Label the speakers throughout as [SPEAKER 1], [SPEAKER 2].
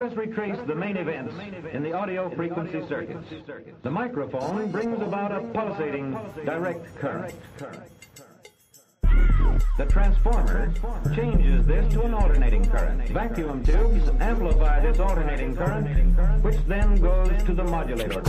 [SPEAKER 1] Let us retrace the main events in the audio frequency circuit. The microphone brings about a pulsating direct current. The transformer changes this to an alternating current. Vacuum tubes amplify this alternating current, which then goes to the modulator.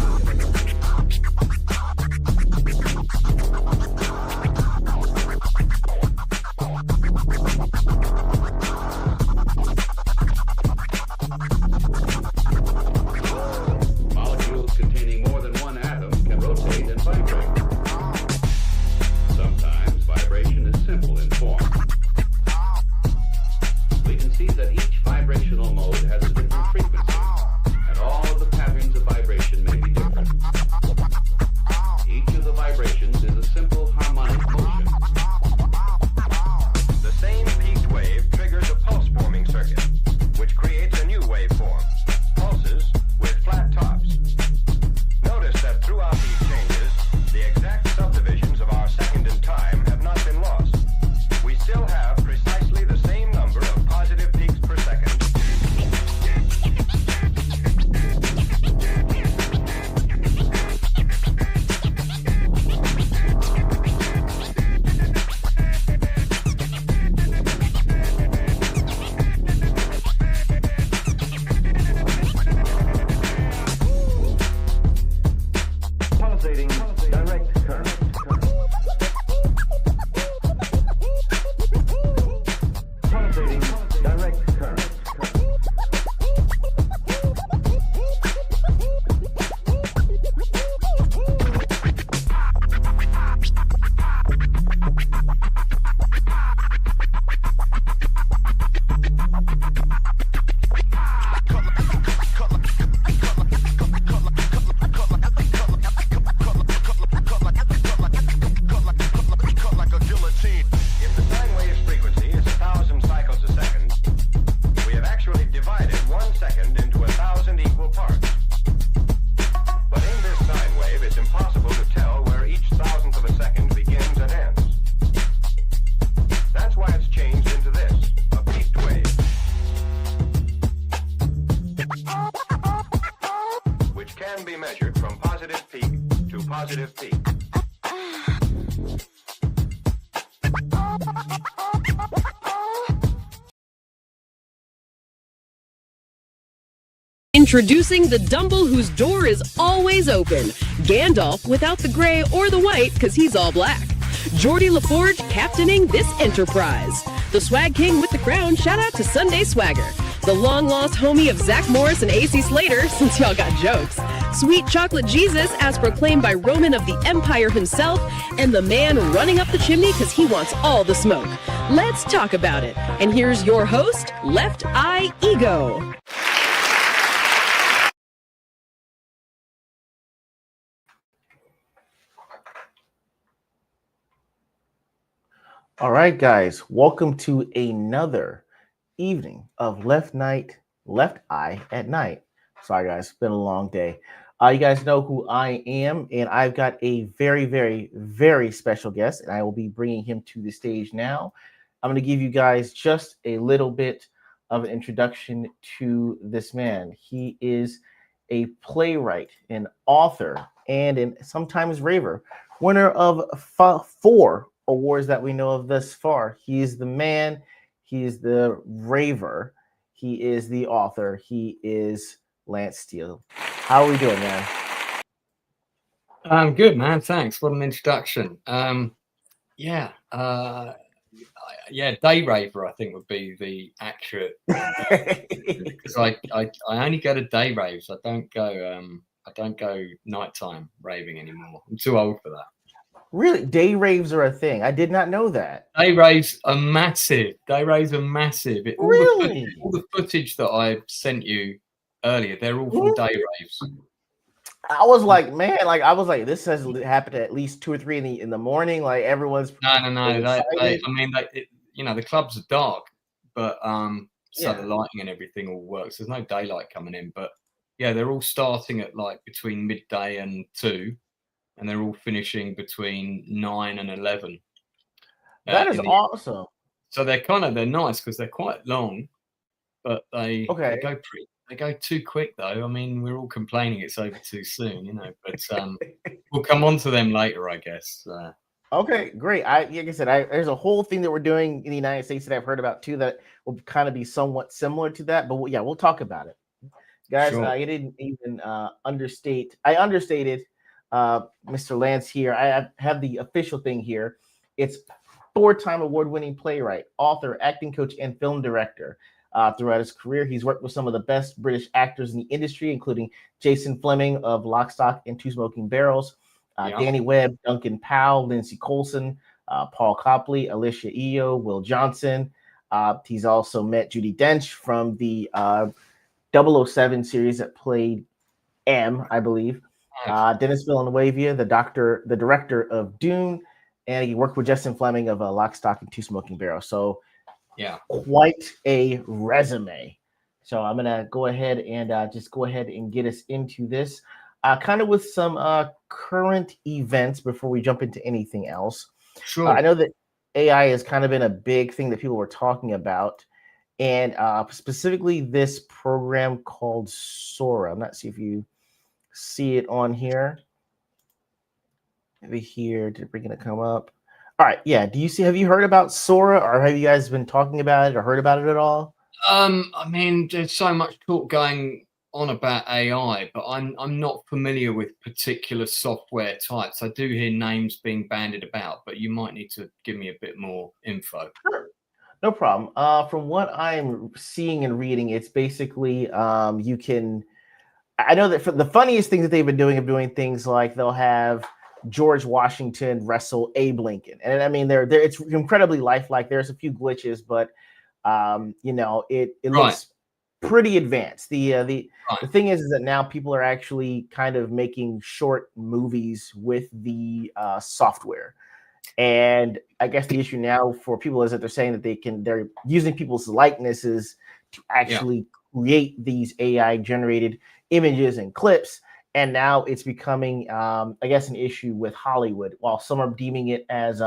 [SPEAKER 2] Molecules containing more than one atom can rotate and vibrate. Sometimes vibration is simple in form. We can see that each vibrational mode has a different frequency, and all of the patterns of vibration may be different. Each of the vibrations is a simple harmonic motion.
[SPEAKER 3] The same peaked wave triggers a pulse-forming circuit, which creates a new waveform, pulses with flat tops. Notice that throughout these changes, the exact subdivisions of our second in time have not been lost. We still have precisely the same number of positive peaks per second.
[SPEAKER 1] Pulsating direct current. Pulsating direct current.
[SPEAKER 3] Like a guillotine. If the sine wave's frequency is 1,000 cycles a second, we have actually divided 1 second into 1,000 equal parts. But in this sine wave, it's impossible to tell where each thousandth of a second begins and ends. That's why it's changed into this, a peaked wave, which can be measured from positive peak to positive peak.
[SPEAKER 4] Introducing the Dumble whose door is always open. Gandalf without the gray or the white because he's all black. Geordie LaForge captaining this enterprise. The Swag King with the crown, shout out to Sunday Swagger. The long-lost homie of Zach Morris and AC Slater, since y'all got jokes. Sweet Chocolate Jesus, as proclaimed by Roman of the Empire himself, and the man running up the chimney because he wants all the smoke. Let's talk about it. And here's your host, Left Eye E.G.O.
[SPEAKER 5] All right, guys, welcome to another evening of Left Eye at Night. Sorry, guys, it's been a long day. You guys know who I am, and I've got a very, very, very special guest, and I will be bringing him to the stage now. I'm going to give you guys just a little bit of an introduction to this man. He is a playwright, an author, and sometimes raver, winner of 4 awards that we know of thus far. He is the man, he is the raver, he is the author, he is Lance Steele. How are we doing, man?
[SPEAKER 6] I'm good, man. Thanks. What an introduction. Day raver, I think, would be the accurate because I only go to day raves. I don't go nighttime raving anymore. I'm too old for that.
[SPEAKER 5] Really? Day raves are a thing. I did not know that.
[SPEAKER 6] Day raves are massive. All the footage that I sent you earlier, they're all from day raves.
[SPEAKER 5] I was like, man, this has happened at least 2 or 3 in the morning. Like everyone's
[SPEAKER 6] no. The clubs are dark, but so the lighting and everything all works. There's no daylight coming in, but yeah, they're all starting at like between midday and 2. And they're all finishing between 9 and 11.
[SPEAKER 5] That is awesome.
[SPEAKER 6] So they're nice because they're quite long, but they go They go too quick, though. I mean, we're all complaining it's over too soon, you know. But we'll come on to them later, I guess.
[SPEAKER 5] Okay, great. Like I said, there's a whole thing that we're doing in the United States that I've heard about too that will kind of be somewhat similar to that. But we'll talk about it, guys.
[SPEAKER 6] Sure.
[SPEAKER 5] I didn't even understate. I understated Mr. Lance here. I have the official thing here. It's 4-time award-winning playwright, author, acting coach, and film director. Throughout his career, he's worked with some of the best British actors in the industry, including Jason Flemyng of Lock, Stock, and Two Smoking Barrels, Danny Webb, Duncan Powell, Lindsay Colson, Paul Copley, Alicia E.O, Will Johnson. He's also met Judi Dench from the 007 series that played M, I believe. Dennis Villeneuve, the director of Dune, and he worked with Jason Flemyng of Lock, Stock, and Two Smoking Barrels. So, quite a resume. So I'm gonna go ahead and just go ahead and get us into this, kind of with some current events before we jump into anything else.
[SPEAKER 6] Sure.
[SPEAKER 5] I know that AI has kind of been a big thing that people were talking about, and specifically this program called Sora. I'm not sure if you see it on here. Maybe here. Did it gonna come up? All right, yeah. Have you heard about Sora, or have you guys been talking about it or heard about it at all?
[SPEAKER 6] I mean, there's so much talk going on about AI, but I'm not familiar with particular software types. I do hear names being bandied about, but you might need to give me a bit more info.
[SPEAKER 5] Sure. No problem. From what I'm seeing and reading, it's basically you can. I know that for the funniest things that they've been doing things like they'll have George Washington wrestle Abe Lincoln, and I mean it's incredibly lifelike. There's a few glitches, but it looks pretty advanced. The thing is that now people are actually kind of making short movies with the software, and I guess the issue now for people is that they're saying that they're using people's likenesses to actually create these AI generated images and clips. And now it's becoming, I guess, an issue with Hollywood. While some are deeming it as,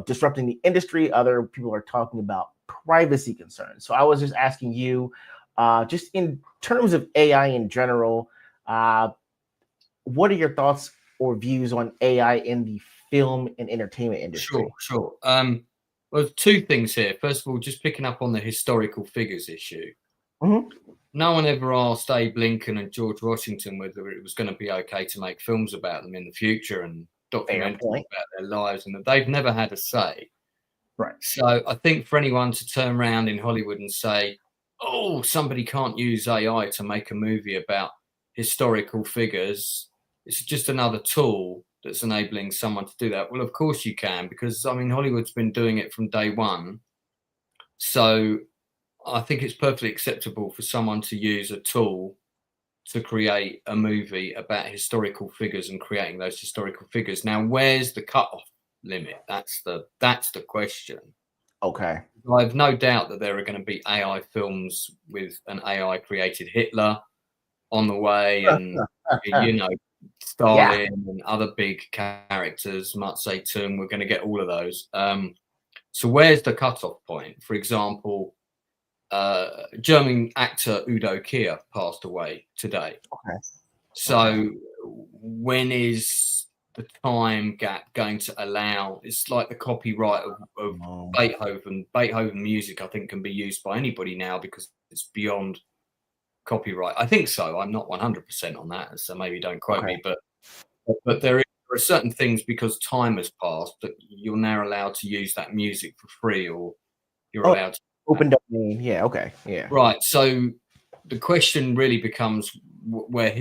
[SPEAKER 5] disrupting the industry, other people are talking about privacy concerns. So I was just asking you, just in terms of AI in general, what are your thoughts or views on AI in the film and entertainment industry?
[SPEAKER 6] Sure. Well, two things here. First of all, just picking up on the historical figures issue.
[SPEAKER 5] Mm-hmm.
[SPEAKER 6] No one ever asked Abe Lincoln and George Washington whether it was going to be okay to make films about them in the future and documentaries about their lives, and that they've never had a say.
[SPEAKER 5] Right.
[SPEAKER 6] So I think for anyone to turn around in Hollywood and say, oh, somebody can't use AI to make a movie about historical figures, it's just another tool that's enabling someone to do that. Well, of course you can, because, I mean, Hollywood's been doing it from day one. So I think it's perfectly acceptable for someone to use a tool to create a movie about historical figures and creating those historical figures. Now, where's the cutoff limit? That's the question.
[SPEAKER 5] Okay.
[SPEAKER 6] I have no doubt that there are going to be AI films with an AI created Hitler on the way, and Stalin and other big characters, Mao Zedong. We're going to get all of those. So where's the cutoff point? For example, German actor Udo Kier passed away today.
[SPEAKER 5] Okay.
[SPEAKER 6] So when is the time gap going to allow? It's like the copyright of Beethoven. Beethoven music, I think, can be used by anybody now because it's beyond copyright. I think so. I'm not 100% on that, so maybe don't quote me. But there are certain things, because time has passed, that you're now allowed to use that music for free, or you're allowed to.
[SPEAKER 5] Open domain, okay,
[SPEAKER 6] right. So the question really becomes where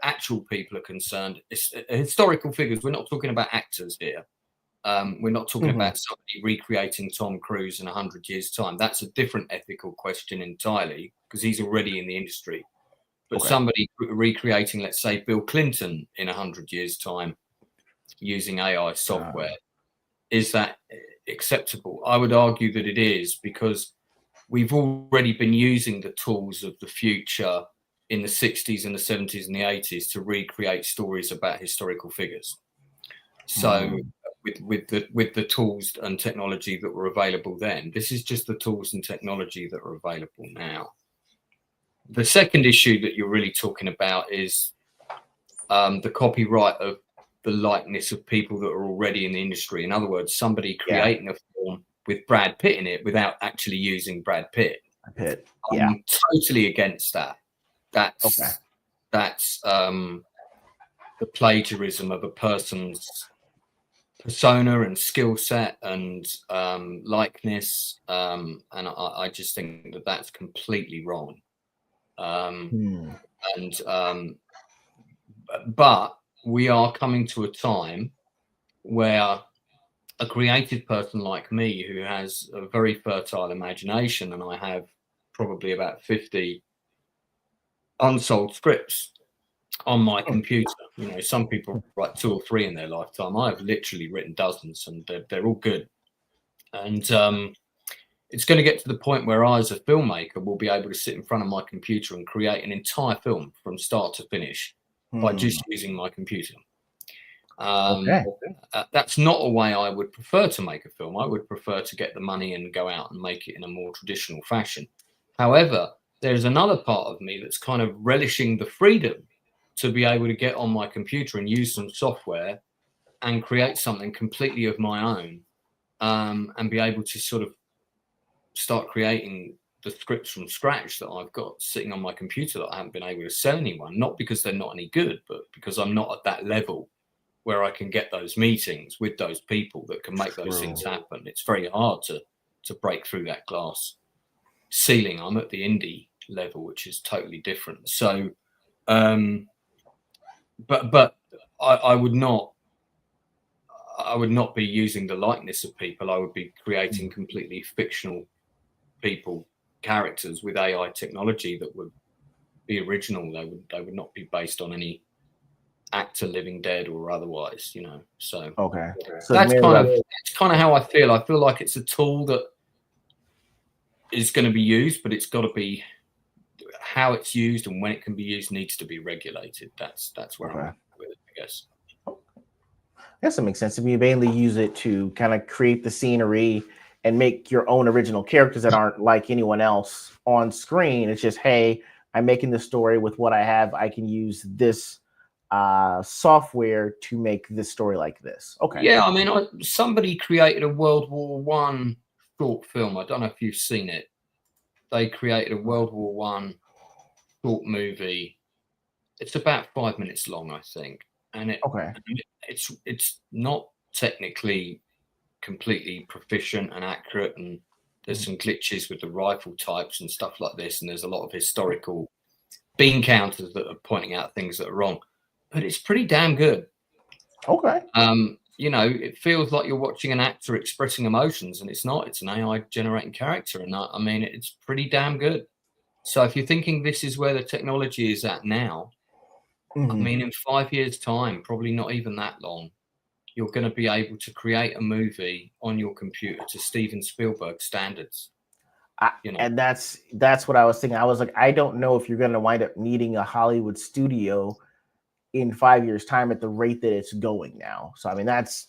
[SPEAKER 6] actual people are concerned. It's historical figures. We're not talking about actors here. We're not talking about somebody recreating Tom Cruise in 100 years' time. That's a different ethical question entirely, because he's already in the industry. But somebody recreating, let's say, Bill Clinton in 100 years' time using AI software, is that acceptable? I would argue that it is, because we've already been using the tools of the future in the 60s and the 70s and the 80s to recreate stories about historical figures. So with the tools and technology that were available then, this is just the tools and technology that are available now. the second issue that you're really talking about is the copyright of the likeness of people that are already in the industry. In other words, somebody creating a film with Brad Pitt in it without actually using Brad Pitt. I'm totally against that. That's the plagiarism of a person's persona and skill set and likeness, and I just think that that's completely wrong. But we are coming to a time where a creative person like me, who has a very fertile imagination, and I have probably about 50 unsold scripts on my computer. You know, some people write 2 or 3 in their lifetime. I've literally written dozens, and they're all good. And it's going to get to the point where I, as a filmmaker, will be able to sit in front of my computer and create an entire film from start to finish by just using my computer. That's not a way I would prefer to make a film. I would prefer to get the money and go out and make it in a more traditional fashion. However, there's another part of me that's kind of relishing the freedom to be able to get on my computer and use some software and create something completely of my own, and be able to sort of start creating the scripts from scratch that I've got sitting on my computer that I haven't been able to sell anyone, not because they're not any good, but because I'm not at that level where I can get those meetings with those people that can make those things happen. It's very hard to break through that glass ceiling. I'm at the indie level, which is totally different. So, but I would not be using the likeness of people. I would be creating completely fictional people, characters with AI technology that would be original. They would not be based on any actor living dead or otherwise, you know. So so that's kind of how I feel. I feel like it's a tool that is going to be used, but it's got to be, how it's used and when it can be used needs to be regulated. That's where I'm with it, I guess. I
[SPEAKER 5] guess that makes sense. If you mainly use it to kind of create the scenery and make your own original characters that aren't like anyone else on screen, it's just, hey, I'm making this story with what I have. I can use this software to make this story like this.
[SPEAKER 6] Yeah, I mean, somebody created a World War I short film. I don't know if you've seen it. They created a World War I short movie. It's about 5 minutes long, I think, and it's not technically completely proficient and accurate, and there's some glitches with the rifle types and stuff like this, and there's a lot of historical bean counters that are pointing out things that are wrong, but it's pretty damn good. You know, it feels like you're watching an actor expressing emotions, and it's not. It's an AI generating character, and I mean, it's pretty damn good. So if you're thinking this is where the technology is at now, I mean, in 5 years' time, probably not even that long, you're going to be able to create a movie on your computer to Steven Spielberg standards. You know?
[SPEAKER 5] And that's what I was thinking. I was like, I don't know if you're going to wind up needing a Hollywood studio in 5 years' time at the rate that it's going now. So I mean, that's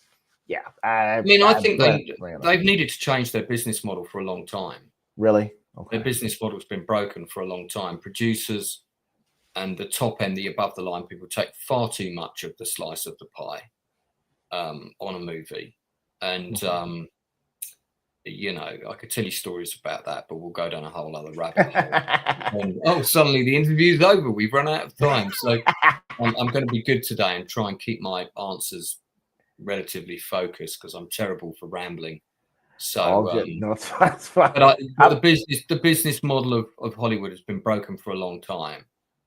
[SPEAKER 5] I
[SPEAKER 6] think they've needed to change their business model for a long time.
[SPEAKER 5] Really?
[SPEAKER 6] Their business model's been broken for a long time. Producers and the top end, the above the line people take far too much of the slice of the pie on a movie. And you know, I could tell you stories about that, but we'll go down a whole other rabbit hole. And, suddenly the interview's over. We've run out of time. So I'm going to be good today and try and keep my answers relatively focused, because I'm terrible for rambling. So,
[SPEAKER 5] that's fine.
[SPEAKER 6] But the business model of Hollywood has been broken for a long time.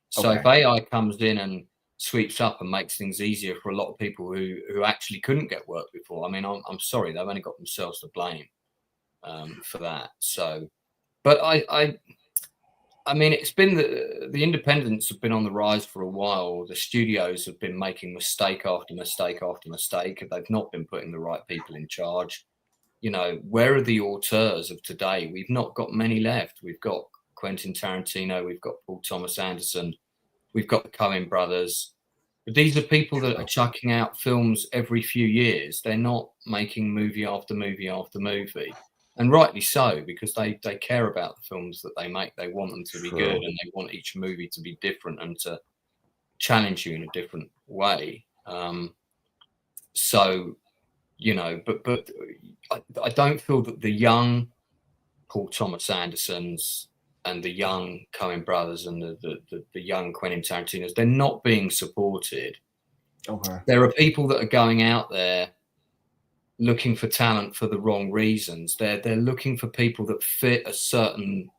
[SPEAKER 6] So if AI comes in and sweeps up and makes things easier for a lot of people who actually couldn't get work before, I mean, I'm sorry, they've only got themselves to blame for that. So, but I mean, it's been the independents have been on the rise for a while. The studios have been making mistake after mistake after mistake. They've not been putting the right people in charge. You know, where are the auteurs of today? We've not got many left. We've got Quentin Tarantino, we've got Paul Thomas Anderson, we've got the Coen brothers. But these are people that are chucking out films every few years. They're not making movie after movie after movie. and rightly so, because they care about the films that they make. They want them to be good, and they want each movie to be different and to challenge you in a different way. So, you know, but I don't feel that the young Paul Thomas Andersons and the young Coen brothers and the young Quentin Tarantinos, they're not being supported.
[SPEAKER 5] Okay.
[SPEAKER 6] There are people that are going out there looking for talent for the wrong reasons. They're looking for people that fit a certain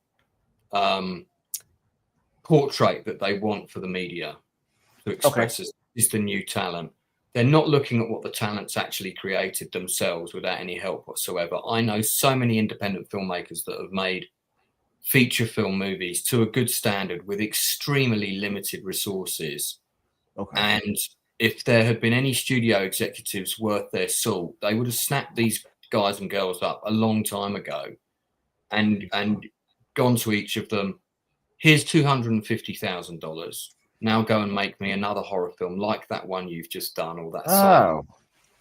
[SPEAKER 6] portrait that they want for the media to express as the new talent. They're not looking at what the talent's actually created themselves without any help whatsoever. I know so many independent filmmakers that have made feature film movies to a good standard with extremely limited resources. And if there had been any studio executives worth their salt, they would have snapped these guys and girls up a long time ago and gone to each of them, here's $250,000. Now go and make me another horror film like that one you've just done, or that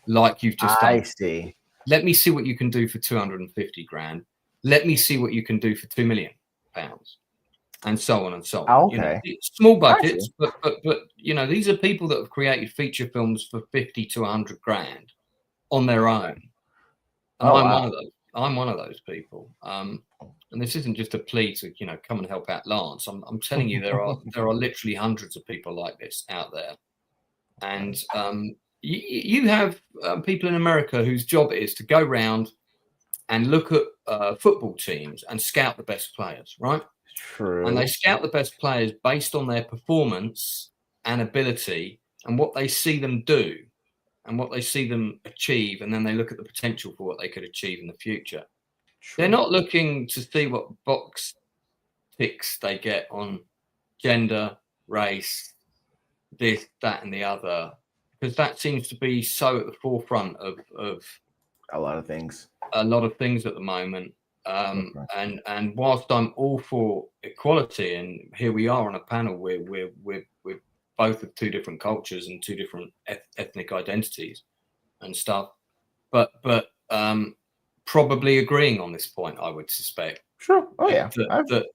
[SPEAKER 6] like you've just done.
[SPEAKER 5] I see.
[SPEAKER 6] Let me see what you can do for 250 grand. Let me see what you can do for £2 million, and so on and so on.
[SPEAKER 5] Okay.
[SPEAKER 6] You know, small budgets, but you know, these are people that have created feature films for 50 to 100 grand on their own. And one of those. I'm one of those people. And this isn't just a plea to, you know, come and help out Lance. I'm telling you, there are literally hundreds of people like this out there. And you have people in America whose job it is to go round and look at football teams and scout the best players, right?
[SPEAKER 5] True.
[SPEAKER 6] And they scout the best players based on their performance and ability and what they see them do and what they see them achieve. And then they look at the potential for what they could achieve in the future. True. They're not looking to see what box ticks they get on gender, race, this, that, and the other, because that seems to be so at the forefront of
[SPEAKER 5] a lot of things
[SPEAKER 6] at the moment. And whilst I'm all for equality, and here we are on a panel where we're both of two different cultures and two different ethnic identities and stuff, but probably agreeing on this point, I would suspect.
[SPEAKER 5] Sure. Oh yeah.
[SPEAKER 6] That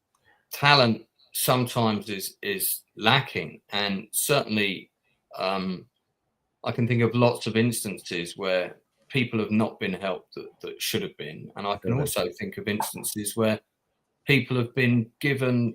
[SPEAKER 6] talent sometimes is lacking, and certainly I can think of lots of instances where people have not been helped that should have been. And I can also think of instances where people have been given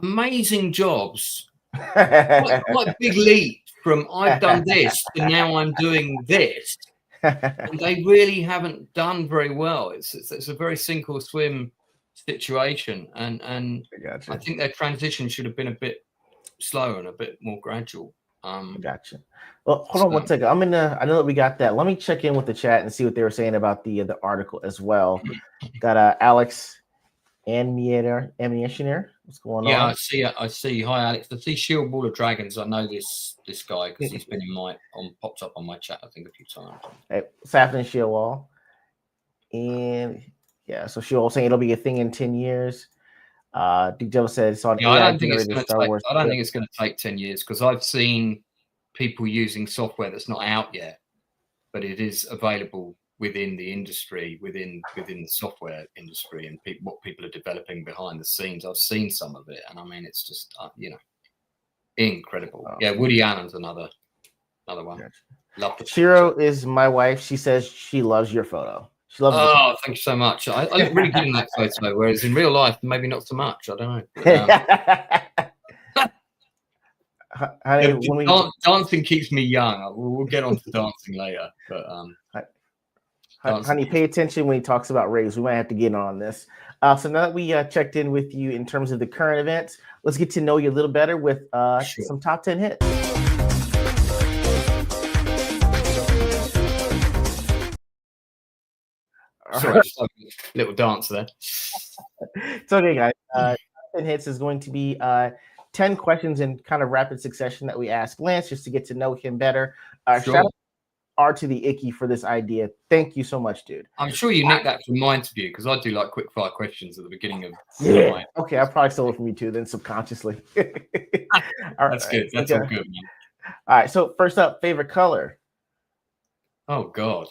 [SPEAKER 6] amazing jobs, quite big leap from I've done this to now I'm doing this. And they really haven't done very well. It's a very sink or swim situation. And I think their transition should have been a bit slower and a bit more gradual.
[SPEAKER 5] Gotcha. Well, hold on one second. I know that we got that. Let me check in with the chat and see what they were saying about the article as well. Got Alex Ammunitioner. What's going on?
[SPEAKER 6] Yeah, I see. Hi, Alex. I see Shield Ball of Dragons. I know this guy because he's been popped up on my chat, I think, a few times.
[SPEAKER 5] Hey, what's happening, Shield Wall? And yeah, so Shield saying it'll be a thing in 10 years. Dick Joe said it's on.
[SPEAKER 6] Yeah, I don't think it's going to take 10 years because I've seen people using software that's not out yet, but it is available within the industry, within the software industry, and what people are developing behind the scenes. I've seen some of it, and I mean, it's just incredible. Yeah, Woody Allen's another one. Gotcha. Love the
[SPEAKER 5] Shiro is my wife. She says she loves your photo.
[SPEAKER 6] Oh, thank you so much. I look really good in that photo, whereas in real life, maybe not so much. I don't know. Dancing keeps me young. We'll get on to dancing later. But
[SPEAKER 5] honey, pay attention when he talks about raves. We might have to get on this. So now that we checked in with you in terms of the current events, let's get to know you a little better with some top 10 hits.
[SPEAKER 6] Sorry, just a little dance there.
[SPEAKER 5] It's okay, guys. Top 10 hits is going to be 10 questions in kind of rapid succession that we ask Lance just to get to know him better. Shout out R to the Icky for this idea. Thank you so much, dude.
[SPEAKER 6] I'm sure you nicked that from my interview because I do like quick fire questions at the beginning of
[SPEAKER 5] my... Okay, I probably stole it from you too, then subconsciously.
[SPEAKER 6] That's good. That's all good, man.
[SPEAKER 5] All right, so first up, favorite color.
[SPEAKER 6] Oh God.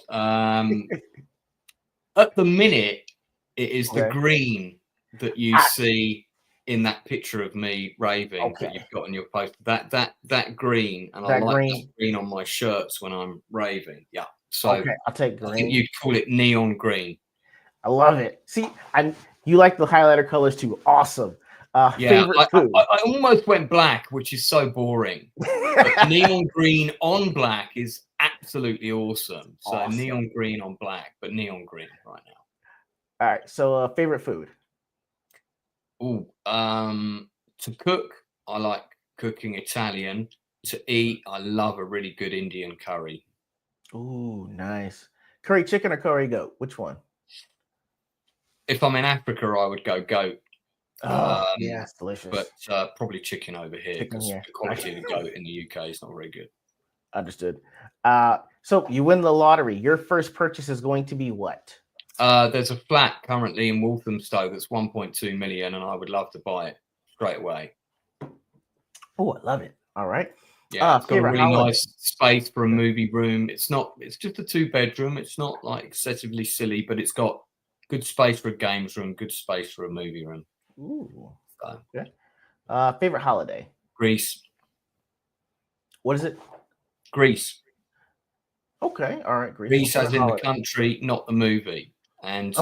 [SPEAKER 6] At the minute, it is the
[SPEAKER 5] Okay.
[SPEAKER 6] green that you see in that picture of me raving that you've got on your poster. That green, and I like that green on my shirts when I'm raving. Yeah. So
[SPEAKER 5] I'll take green.
[SPEAKER 6] I think you'd call it neon green.
[SPEAKER 5] I love it. See, you like the highlighter colors too. Awesome. Favorite food?
[SPEAKER 6] I almost went black, which is so boring. But neon green on black is absolutely awesome. So neon green on black, but neon green right now.
[SPEAKER 5] All right. So favorite food?
[SPEAKER 6] Oh, to cook, I like cooking Italian. To eat, I love a really good Indian curry.
[SPEAKER 5] Ooh, nice. Curry chicken or curry goat? Which one?
[SPEAKER 6] If I'm in Africa, I would go goat.
[SPEAKER 5] Yeah, it's delicious.
[SPEAKER 6] But probably chicken over here because the quality of the goat in the UK is not very good.
[SPEAKER 5] Understood. So you win the lottery. Your first purchase is going to be what?
[SPEAKER 6] There's a flat currently in Walthamstow that's 1.2 million, and I would love to buy it straight away.
[SPEAKER 5] Oh, I love it. All right.
[SPEAKER 6] Yeah, it's got a really nice space for a movie room. It's just a 2-bedroom. It's not like excessively silly, but it's got good space for a games room, good space for a movie room.
[SPEAKER 5] Ooh. Okay. Favorite holiday?
[SPEAKER 6] Greece.
[SPEAKER 5] What is it?
[SPEAKER 6] Greece.
[SPEAKER 5] Okay. All right.
[SPEAKER 6] Greece as in the country, not the movie. And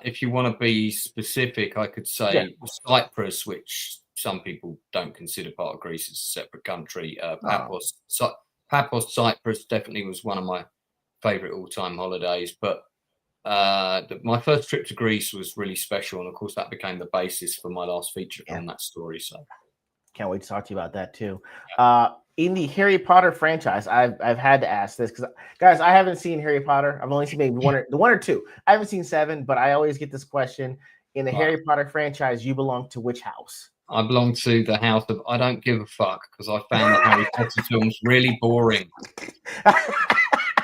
[SPEAKER 6] if you want to be specific, I could say Cyprus, which some people don't consider part of Greece as a separate country. Paphos, Cyprus definitely was one of my favorite all-time holidays. But my first trip to Greece was really special, and of course that became the basis for my last feature film, that story. So
[SPEAKER 5] can't wait to talk to you about that too. In the Harry Potter franchise, I've had to ask this because, guys, I haven't seen Harry Potter. I've only seen maybe one or two. I haven't seen 7, but I always get this question. In the Harry Potter franchise, you belong to which house?
[SPEAKER 6] I belong to the house of I don't give a fuck, because I found the Harry Potter films really boring. I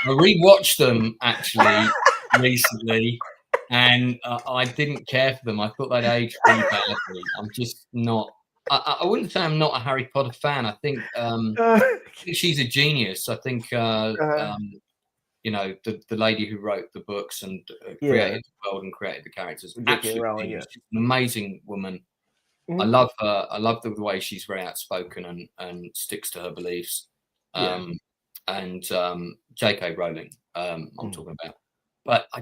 [SPEAKER 6] rewatched them actually recently, and I didn't care for them. I thought they'd aged really badly. I'm just not. I wouldn't say I'm not a Harry Potter fan. I think she's a genius. I think you know, the lady who wrote the books and created the world and created the characters. Absolutely, she's an amazing woman. I love her. I love the way she's very outspoken and sticks to her beliefs. And J.K. Rowling, I'm talking about. But I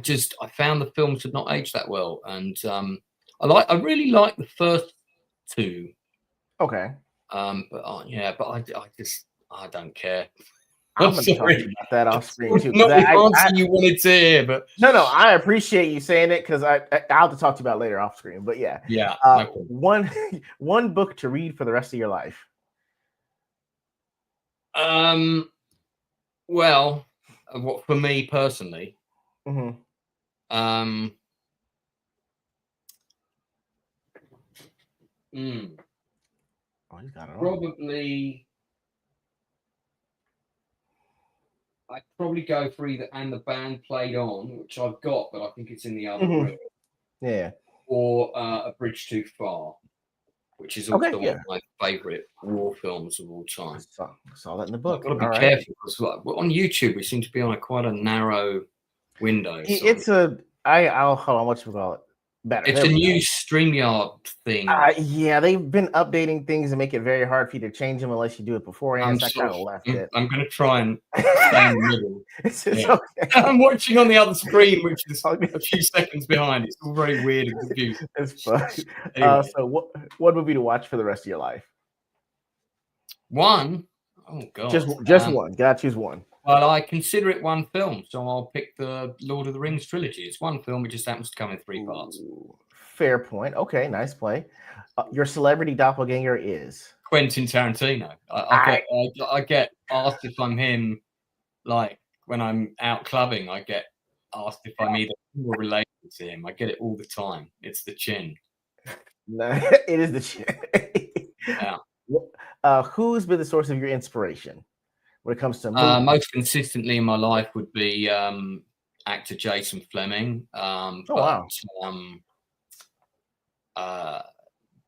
[SPEAKER 6] found the films had not aged that well, and I really like the first 2.
[SPEAKER 5] Okay.
[SPEAKER 6] But I don't care.
[SPEAKER 5] I'm sorry about that off screen too.
[SPEAKER 6] Not the answer you wanted to hear, but
[SPEAKER 5] no, I appreciate you saying it because I'll have to talk to you about it later off screen. But yeah. One book to read for the rest of your life.
[SPEAKER 6] Well, what for me personally?
[SPEAKER 5] Oh, you got it.
[SPEAKER 6] Probably. I'd probably go for either And the Band Played On, which I've got, but I think it's in the other room.
[SPEAKER 5] Yeah.
[SPEAKER 6] Or A Bridge Too Far, which is also one of my favourite war films of all time.
[SPEAKER 5] Saw that in the book.
[SPEAKER 6] I've got to be careful because on YouTube we seem to be on quite a narrow window.
[SPEAKER 5] I'll hold on. What you call it? Better.
[SPEAKER 6] It's a new StreamYard thing.
[SPEAKER 5] Yeah, they've been updating things and make it very hard for you to change them unless you do it beforehand.
[SPEAKER 6] I'm going to try and stay in the middle.
[SPEAKER 5] It's okay.
[SPEAKER 6] I'm watching on the other screen, which is a few seconds behind. It's all very weird and confusing.
[SPEAKER 5] It's fun. Anyway. So what movie to watch for the rest of your life?
[SPEAKER 6] One? Oh, God.
[SPEAKER 5] Just one. Gotta choose one.
[SPEAKER 6] Well, I consider it one film, so I'll pick the Lord of the Rings trilogy. It's one film, it just happens to come in 3 parts.
[SPEAKER 5] Fair point. Okay, nice play. Your celebrity doppelganger is?
[SPEAKER 6] Quentin Tarantino. I get asked if I'm him, like when I'm out clubbing, I get asked if I'm either related to him. I get it all the time. It's the chin.
[SPEAKER 5] No, it is the chin.
[SPEAKER 6] Yeah.
[SPEAKER 5] Who's been the source of your inspiration when it comes to
[SPEAKER 6] most consistently in my life would be actor Jason Fleming.
[SPEAKER 5] Wow.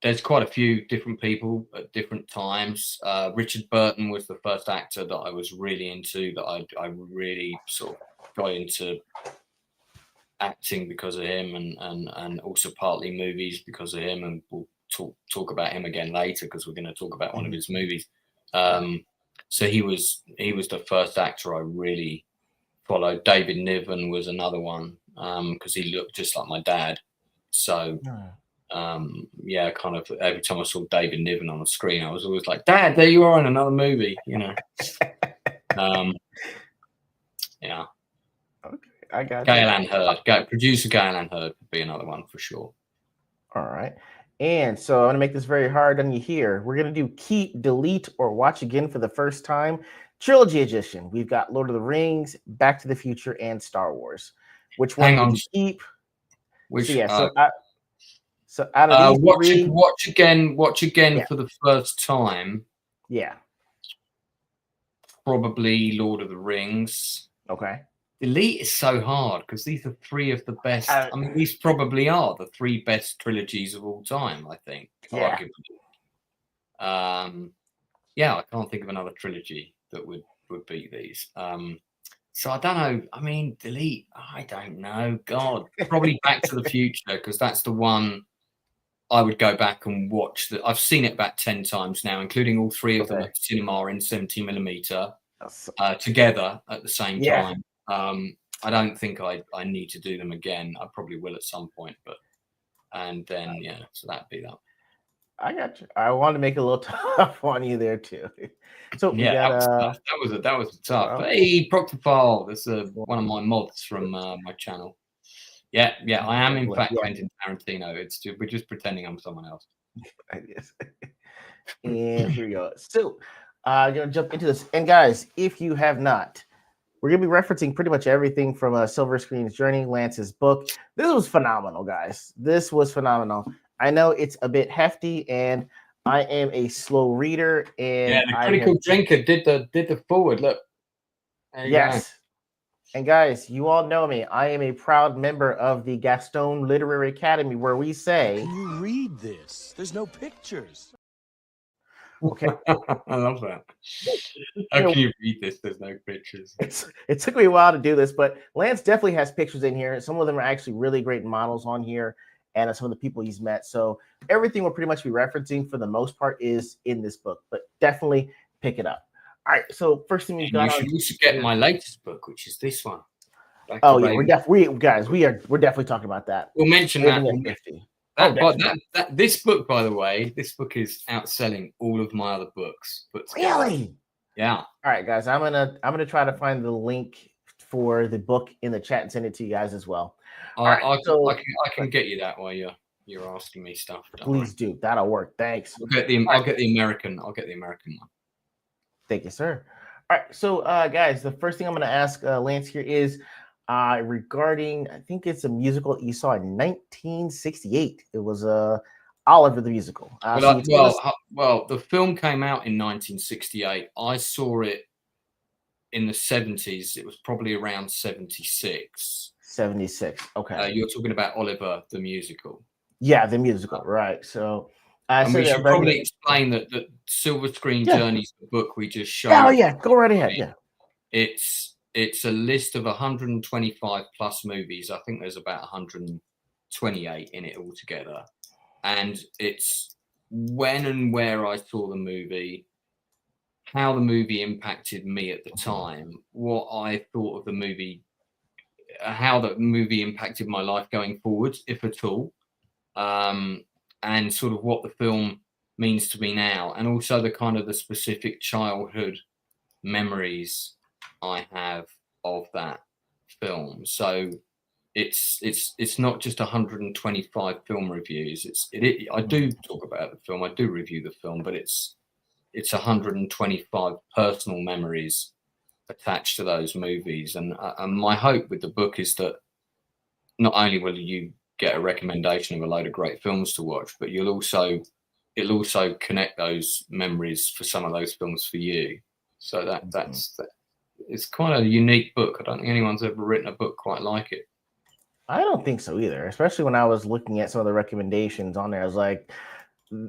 [SPEAKER 6] There's quite a few different people at different times. Richard Burton was the first actor that I was really into, that I really sort of got into acting because of him, and also partly movies because of him, and we'll talk about him again later because we're going to talk about one of his movies. So he was the first actor I really followed. David Niven was another one because he looked just like my dad. So yeah, kind of every time I saw David Niven on the screen, I was always like, Dad, there you are in another movie, you know. Yeah.
[SPEAKER 5] Okay, I got
[SPEAKER 6] Gail Ann Hurd. Producer Gail Ann Hurd would be another one for sure.
[SPEAKER 5] All right. And so I'm going to make this very hard on you here. We're going to do keep, delete, or watch again for the first time. Trilogy edition. We've got Lord of the Rings, Back to the Future, and Star Wars. Which one would you keep?
[SPEAKER 6] Which,
[SPEAKER 5] so out of these three,
[SPEAKER 6] watch again for the first time.
[SPEAKER 5] Yeah.
[SPEAKER 6] Probably Lord of the Rings.
[SPEAKER 5] Okay.
[SPEAKER 6] Delete is so hard because these are three of the best. I mean, these probably are the three best trilogies of all time, I think.
[SPEAKER 5] Yeah.
[SPEAKER 6] Arguably. Yeah, I can't think of another trilogy that would beat these. So I don't know. I mean, delete. I don't know. God, probably Back to the Future because that's the one I would go back and watch. I've seen it about 10 times now, including all three of them at the cinema in 70mm together at the same time. I don't think I need to do them again. I probably will at some point, and then so that'd be that.
[SPEAKER 5] I got you. I wanted to make it a little tough on you there too. So
[SPEAKER 6] that was tough. That was tough. Hey, Proctopole, that's one of my mods from my channel. Yeah, I am in fact Quentin Tarantino. We're just pretending I'm someone else.
[SPEAKER 5] And here we go. So I'm gonna jump into this. And guys, if you have not, we're gonna be referencing pretty much everything from Silver Screen's Journey, Lance's book. This was phenomenal, guys. This was phenomenal. I know it's a bit hefty, and I am a slow reader. And
[SPEAKER 6] the critical drinker did the forward look.
[SPEAKER 5] Yes. And guys, you all know me. I am a proud member of the Gaston Literary Academy, where we say,
[SPEAKER 7] "Can you read this? There's no pictures."
[SPEAKER 5] Okay.
[SPEAKER 6] I love that. How can you read this? There's no pictures.
[SPEAKER 5] It took me a while to do this, but Lance definitely has pictures in here. Some of them are actually really great models on here, and some of the people he's met. So everything we'll pretty much be referencing for the most part is in this book, but definitely pick it up. All right, so first thing we've got.
[SPEAKER 6] You should get my latest book, which is this one.
[SPEAKER 5] We're definitely talking about that.
[SPEAKER 6] We'll mention that. This book, by the way, is outselling all of my other books.
[SPEAKER 5] Really?
[SPEAKER 6] Yeah.
[SPEAKER 5] All right, guys, I'm gonna try to find the link for the book in the chat and send it to you guys as well.
[SPEAKER 6] I can get you that while you're asking me stuff.
[SPEAKER 5] Please do. That'll work. Thanks.
[SPEAKER 6] I'll get the American one.
[SPEAKER 5] Thank you, sir. All right, so guys, the first thing I'm going to ask Lance here is regarding, I think it's a musical you saw in 1968. It was Oliver the Musical.
[SPEAKER 6] Well, the film came out in 1968. I saw it in the 70s. It was probably around 76.
[SPEAKER 5] 76. Okay.
[SPEAKER 6] You're talking about Oliver the Musical.
[SPEAKER 5] Yeah, the musical, right. So
[SPEAKER 6] we should probably explain that Silver Screen Journey's the book we just showed.
[SPEAKER 5] Oh yeah, go right ahead. Yeah,
[SPEAKER 6] it's a list of 125 plus movies. I think there's about 128 in it altogether, and it's when and where I saw the movie, how the movie impacted me at the time, what I thought of the movie, how the movie impacted my life going forward, if at all. And sort of what the film means to me now, and also the kind of the specific childhood memories I have of that film. So it's not just 125 film reviews. I do talk about the film, I do review the film, but it's 125 personal memories attached to those movies. And my hope with the book is that not only will you get a recommendation of a load of great films to watch, but it'll also connect those memories for some of those films for you. So that's it's quite a unique book. I don't think anyone's ever written a book quite like it.
[SPEAKER 5] I don't think so either, especially when I was looking at some of the recommendations on there. I was like,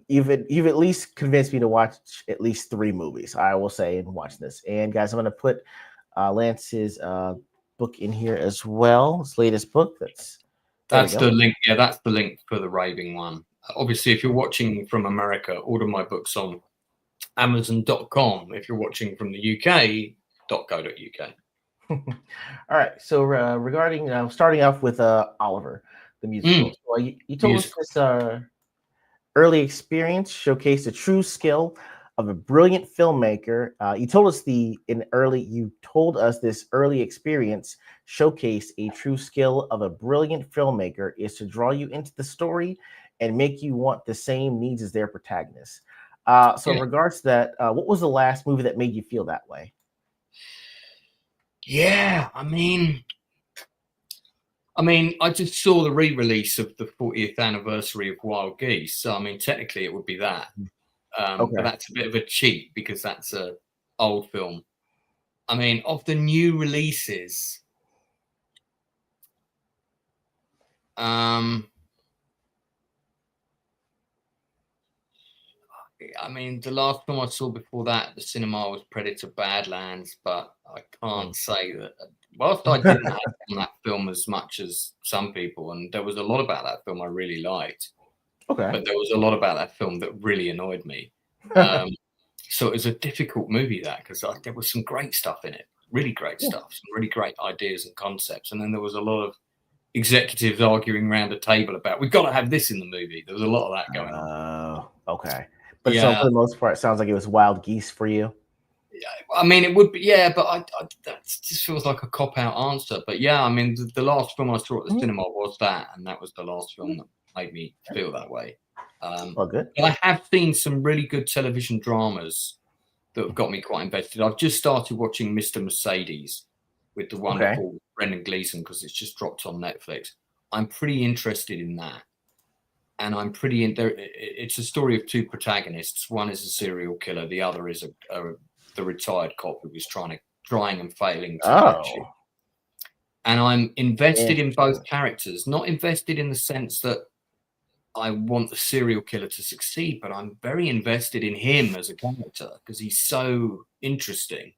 [SPEAKER 5] you've at least convinced me to watch at least 3 movies, I will say, and watch this. And guys, I'm going to put Lance's book in here as well. His latest book.
[SPEAKER 6] That's the link. Yeah, that's the link for the raving one. Obviously, if you're watching from America, order my books on Amazon.com. If you're watching from the UK, .co.uk.
[SPEAKER 5] All right. So regarding starting off with Oliver, the musical. So, you told us this early experience showcased the true skill of a brilliant filmmaker. You told us this early experience showcased a true skill of a brilliant filmmaker is to draw you into the story and make you want the same needs as their protagonist. In regards to that, what was the last movie that made you feel that way?
[SPEAKER 6] Yeah, I mean, I just saw the re-release of the 40th anniversary of Wild Geese. So, I mean, technically it would be that. But that's a bit of a cheat because that's an old film. I mean, of the new releases, the last film I saw before that at the cinema was Predator Badlands, but I can't say that. Whilst I didn't have on that film as much as some people, and there was a lot about that film I really liked, but there was a lot about that film that really annoyed me. So it was a difficult movie, that, because there was some great stuff in it, really great stuff, some really great ideas and concepts, and then there was a lot of executives arguing around a table about, we've got to have this in the movie. There was a lot of that going on.
[SPEAKER 5] But so for the most part, it sounds like it was Wild Geese for you.
[SPEAKER 6] Yeah, I mean, it would be, but that just feels like a cop-out answer. But yeah, I mean, the last film I saw at the cinema was that, and that was the last film that made me feel that way.
[SPEAKER 5] Good.
[SPEAKER 6] But I have seen some really good television dramas that have got me quite invested. I've just started watching Mr. Mercedes with the wonderful Brendan Gleeson because it's just dropped on Netflix. I'm pretty interested in that. And I'm pretty in there. It's a story of two protagonists. One is a serial killer. The other is the retired cop who was trying and failing to catch it. And I'm invested in both characters. Not invested in the sense that I want the serial killer to succeed, but I'm very invested in him as a character because he's so interesting.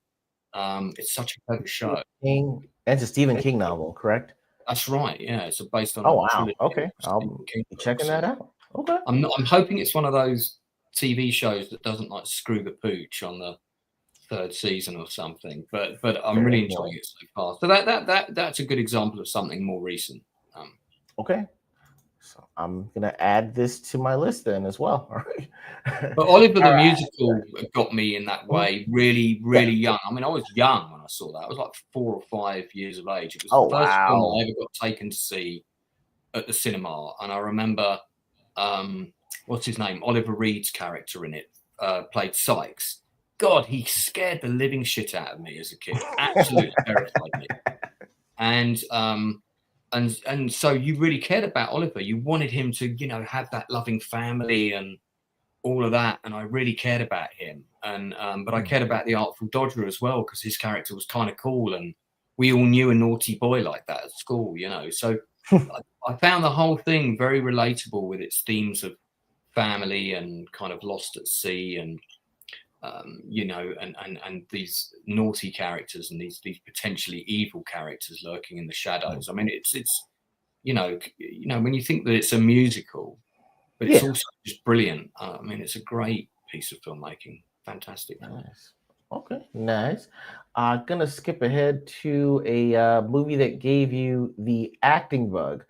[SPEAKER 6] It's such a clever show.
[SPEAKER 5] It's a Stephen King novel, correct?
[SPEAKER 6] That's right. Yeah, it's based on.
[SPEAKER 5] Oh wow! Okay, I'll be checking that out. Okay,
[SPEAKER 6] I'm hoping it's one of those TV shows that doesn't like screw the pooch on the third season or something. But I'm really enjoying it so far. So that's a good example of something more recent.
[SPEAKER 5] Okay, so I'm gonna add this to my list then as well. All right.
[SPEAKER 6] But Oliver the Musical got me in that way, really, really young. I mean, I was young when I saw that. I was like 4 or 5 years of age. It was the first film I ever got taken to see at the cinema. And I remember, what's his name? Oliver Reed's character in it played Sykes. God, he scared the living shit out of me as a kid. Absolutely terrified me. And so you really cared about Oliver. You wanted him to, have that loving family and all of that. And I really cared about him. And but I cared about the Artful Dodger as well because his character was kind of cool, and we all knew a naughty boy like that at school, So I found the whole thing very relatable with its themes of family and kind of lost at sea, and and these naughty characters and these potentially evil characters lurking in the shadows. I mean, it's when you think that it's a musical, but it's also just brilliant. I mean, it's a great piece of filmmaking. Fantastic.
[SPEAKER 5] Nice. Okay, nice. Gonna skip ahead to a movie that gave you the acting bug.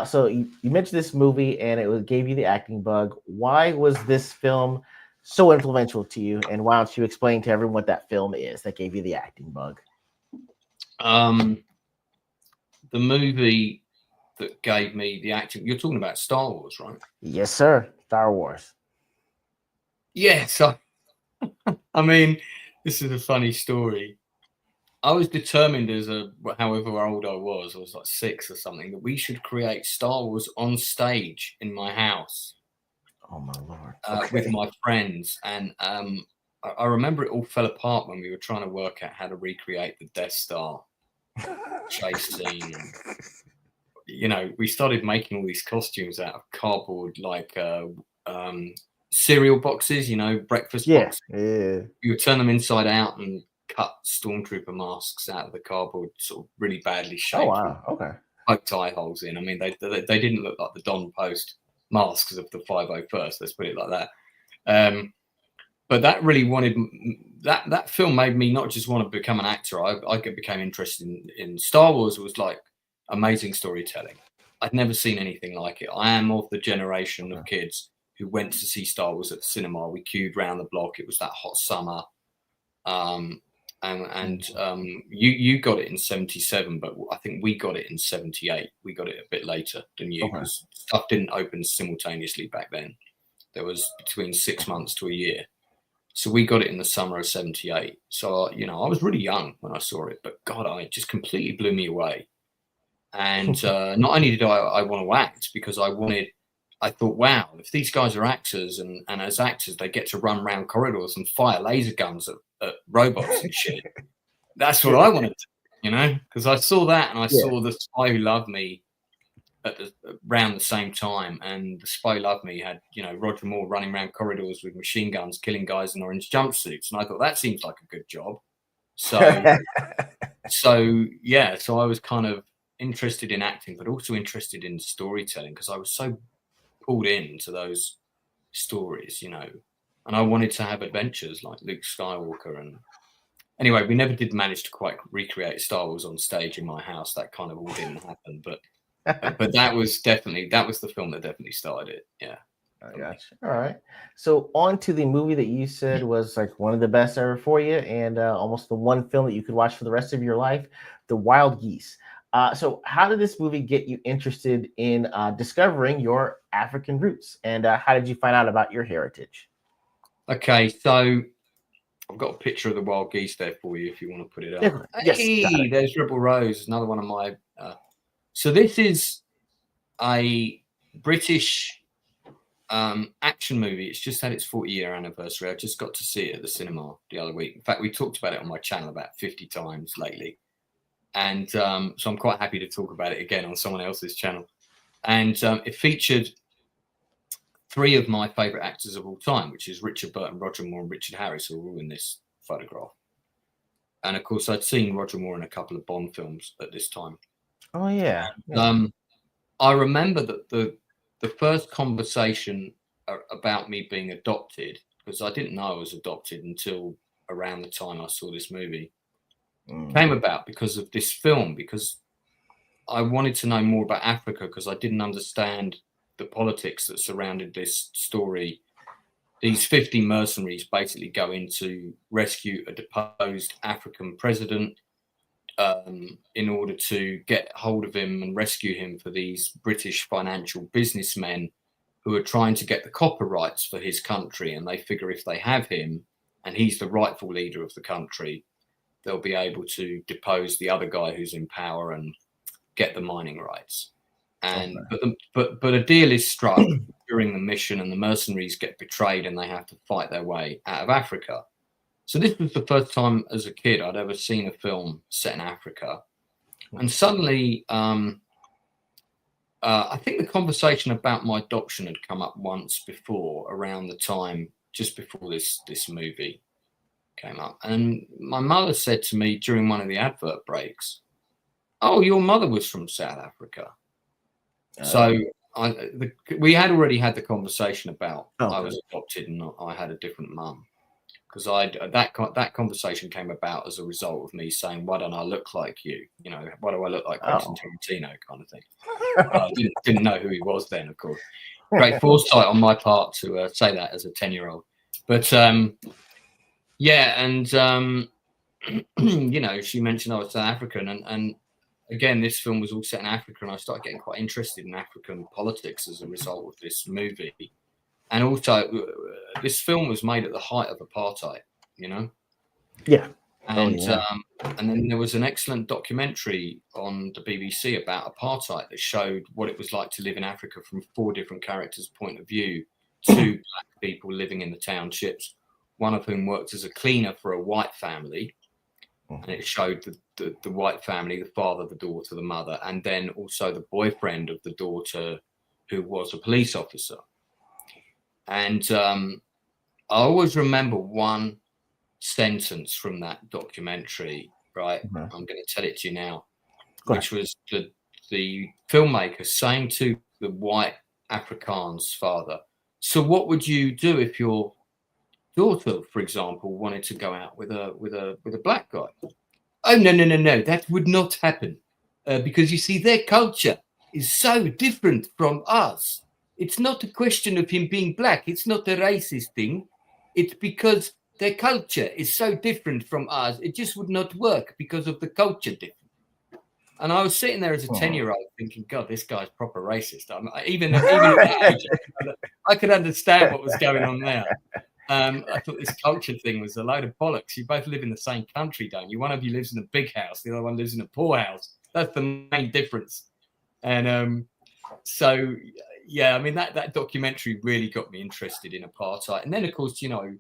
[SPEAKER 5] So you mentioned this movie and gave you the acting bug. Why was this film so influential to you, and why don't you explain to everyone what that film is that gave you the acting bug?
[SPEAKER 6] The movie that gave me the acting, you're talking about Star Wars, right?
[SPEAKER 5] Yes, sir. Star Wars.
[SPEAKER 6] Yes. I mean, this is a funny story. I was determined however old I was like 6 or something, that we should create Star Wars on stage in my house.
[SPEAKER 5] Oh my Lord.
[SPEAKER 6] With my friends. And I remember it all fell apart when we were trying to work out how to recreate the Death Star chase scene. We started making all these costumes out of cardboard, like cereal boxes, breakfast boxes.
[SPEAKER 5] Yeah.
[SPEAKER 6] You would turn them inside out and cut stormtrooper masks out of the cardboard, sort of really badly shaped.
[SPEAKER 5] Oh wow, okay.
[SPEAKER 6] Poked eye holes in. I mean, they didn't look like the Don Post masks of the 501st. Let's put it like that. But that really that film made me not just want to become an actor. I became interested in Star Wars. Was like amazing storytelling. I'd never seen anything like it. I am of the generation of kids who went to see Star Wars at the cinema. We queued round the block. It was that hot summer. You got it in 77, but I think we got it in 78. We got it a bit later than you, because stuff didn't open simultaneously back then. There was between 6 months to a year. So we got it in the summer of 78. So, I was really young when I saw it, but God, it just completely blew me away. And not only did I want to act, because I thought, wow, if these guys are actors and as actors, they get to run around corridors and fire laser guns at robots and shit. That's what I wanted to, because I saw that and I saw The Spy Who Loved Me around the same time. And The Spy Who Loved Me had, Roger Moore running around corridors with machine guns, killing guys in orange jumpsuits. And I thought that seems like a good job. So I was kind of interested in acting, but also interested in storytelling, because I was so pulled into those stories, and I wanted to have adventures like Luke Skywalker. And anyway, we never did manage to quite recreate Star Wars on stage in my house. That kind of all didn't happen, but that was the film that definitely started it. Yeah.
[SPEAKER 5] I gotcha. All right. So on to the movie that you said was like one of the best ever for you, and almost the one film that you could watch for the rest of your life, The Wild Geese. So how did this movie get you interested in discovering your African roots, and how did you find out about your heritage?
[SPEAKER 6] Okay, so I've got a picture of the wild geese there for you if you want to put it up. Hey, there's Rebel Rose, another one of my... So this is a British action movie. It's just had its 40-year anniversary. I just got to see it at the cinema the other week. In fact, we talked about it on my channel about 50 times lately. And so I'm quite happy to talk about it again on someone else's channel. And it featured three of my favourite actors of all time, which is Richard Burton, Roger Moore, and Richard Harris, who are all in this photograph. And of course, I'd seen Roger Moore in a couple of Bond films at this time.
[SPEAKER 5] Oh, yeah.
[SPEAKER 6] I remember that the first conversation about me being adopted, because I didn't know I was adopted until around the time I saw this movie, came about because of this film, because I wanted to know more about Africa, because I didn't understand the politics that surrounded this story. These 50 mercenaries basically go in to rescue a deposed African president in order to get hold of him and rescue him for these British financial businessmen who are trying to get the copper rights for his country. And they figure if they have him and he's the rightful leader of the country, they'll be able to depose the other guy who's in power and get the mining rights. And but a deal is struck during the mission, and the mercenaries get betrayed and they have to fight their way out of Africa. So this was the first time as a kid I'd ever seen a film set in Africa. And suddenly, I think the conversation about my adoption had come up once before, around the time just before this movie came up. And my mother said to me during one of the advert breaks, "Oh, your mother was from South Africa." So we had already had the conversation about I was adopted and I had a different mum, because that conversation came about as a result of me saying, "Why don't I look like you? Why do I look like Quentin Tarantino?" kind of thing. I didn't know who he was then, of course. Great foresight on my part to say that as a 10-year-old. But she mentioned I was South African, and again, this film was all set in Africa, and I started getting quite interested in African politics as a result of this movie. And also, this film was made at the height of apartheid,
[SPEAKER 5] Yeah.
[SPEAKER 6] And then there was an excellent documentary on the BBC about apartheid that showed what it was like to live in Africa from 4 different characters' point of view. 2 black people living in the townships, one of whom worked as a cleaner for a white family. And it showed the white family, the father, the daughter, the mother, and then also the boyfriend of the daughter, who was a police officer. And I always remember one sentence from that documentary, right?
[SPEAKER 5] Mhm.
[SPEAKER 6] I'm going to tell it to you now,
[SPEAKER 5] Go
[SPEAKER 6] which was the filmmaker saying to the white Afrikaans father, so what would you do if your daughter, for example, wanted to go out with a black guy? Oh, no, that would not happen. Because you see, their culture is so different from us. It's not a question of him being black. It's not a racist thing. It's because their culture is so different from ours. It just would not work because of the culture difference. And I was sitting there as a 10-year-old thinking, God, this guy's proper racist. Even at that age, I could understand what was going on there. I thought this culture thing was a load of bollocks. You both live in the same country, don't you? One of you lives in a big house, the other one lives in a poor house. That's the main difference. And so, yeah, I mean, that documentary really got me interested in apartheid. And then, of course, you know,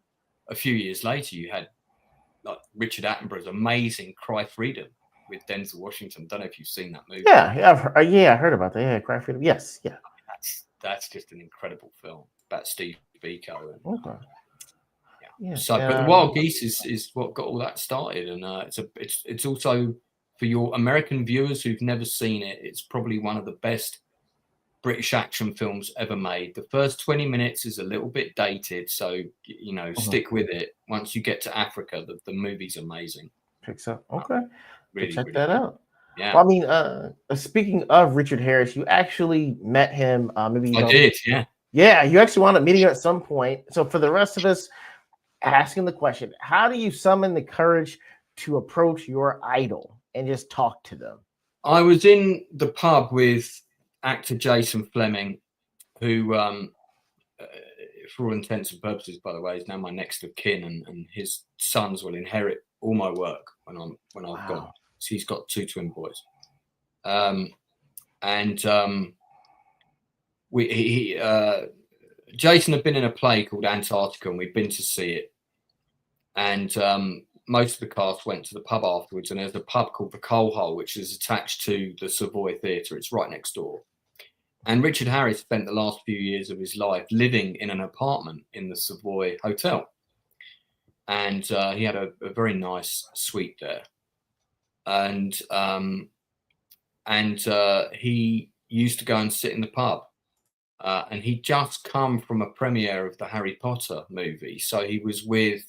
[SPEAKER 6] a few years later, you had like Richard Attenborough's amazing Cry Freedom with Denzel Washington. Don't know if you've seen that movie.
[SPEAKER 5] I heard about that. Yeah, Cry Freedom. Yes, yeah.
[SPEAKER 6] That's just an incredible film about Steve E.G.O.
[SPEAKER 5] Okay.
[SPEAKER 6] Yeah. So, but the Wild Geese is what got all that started, and it's also for your American viewers who've never seen it. It's probably one of the best British action films ever made. The first 20 minutes is a little bit dated, so you know, stick with it. Once you get to Africa, the movie's amazing.
[SPEAKER 5] Picks up. Okay,
[SPEAKER 6] really,
[SPEAKER 5] check
[SPEAKER 6] really
[SPEAKER 5] that out.
[SPEAKER 6] Yeah.
[SPEAKER 5] Well, I mean, speaking of Richard Harris, you actually met him. Maybe you
[SPEAKER 6] I did. Yeah.
[SPEAKER 5] Yeah, you actually wound up meeting him at some point. So for the rest of us, asking the question, how do you summon the courage to approach your idol and just talk to them?
[SPEAKER 6] I was in the pub with actor Jason Fleming, who, for all intents and purposes, by the way, is now my next of kin, and his sons will inherit all my work when I've gone. So he's got 2 twin boys, Jason had been in a play called Antarctica, and we'd been to see it. And most of the cast went to the pub afterwards, and there's a pub called the Coal Hole, which is attached to the Savoy Theatre. It's right next door. And Richard Harris spent the last few years of his life living in an apartment in the Savoy Hotel. And he had a very nice suite there. And he used to go and sit in the pub. And he'd just come from a premiere of the Harry Potter movie. So he was with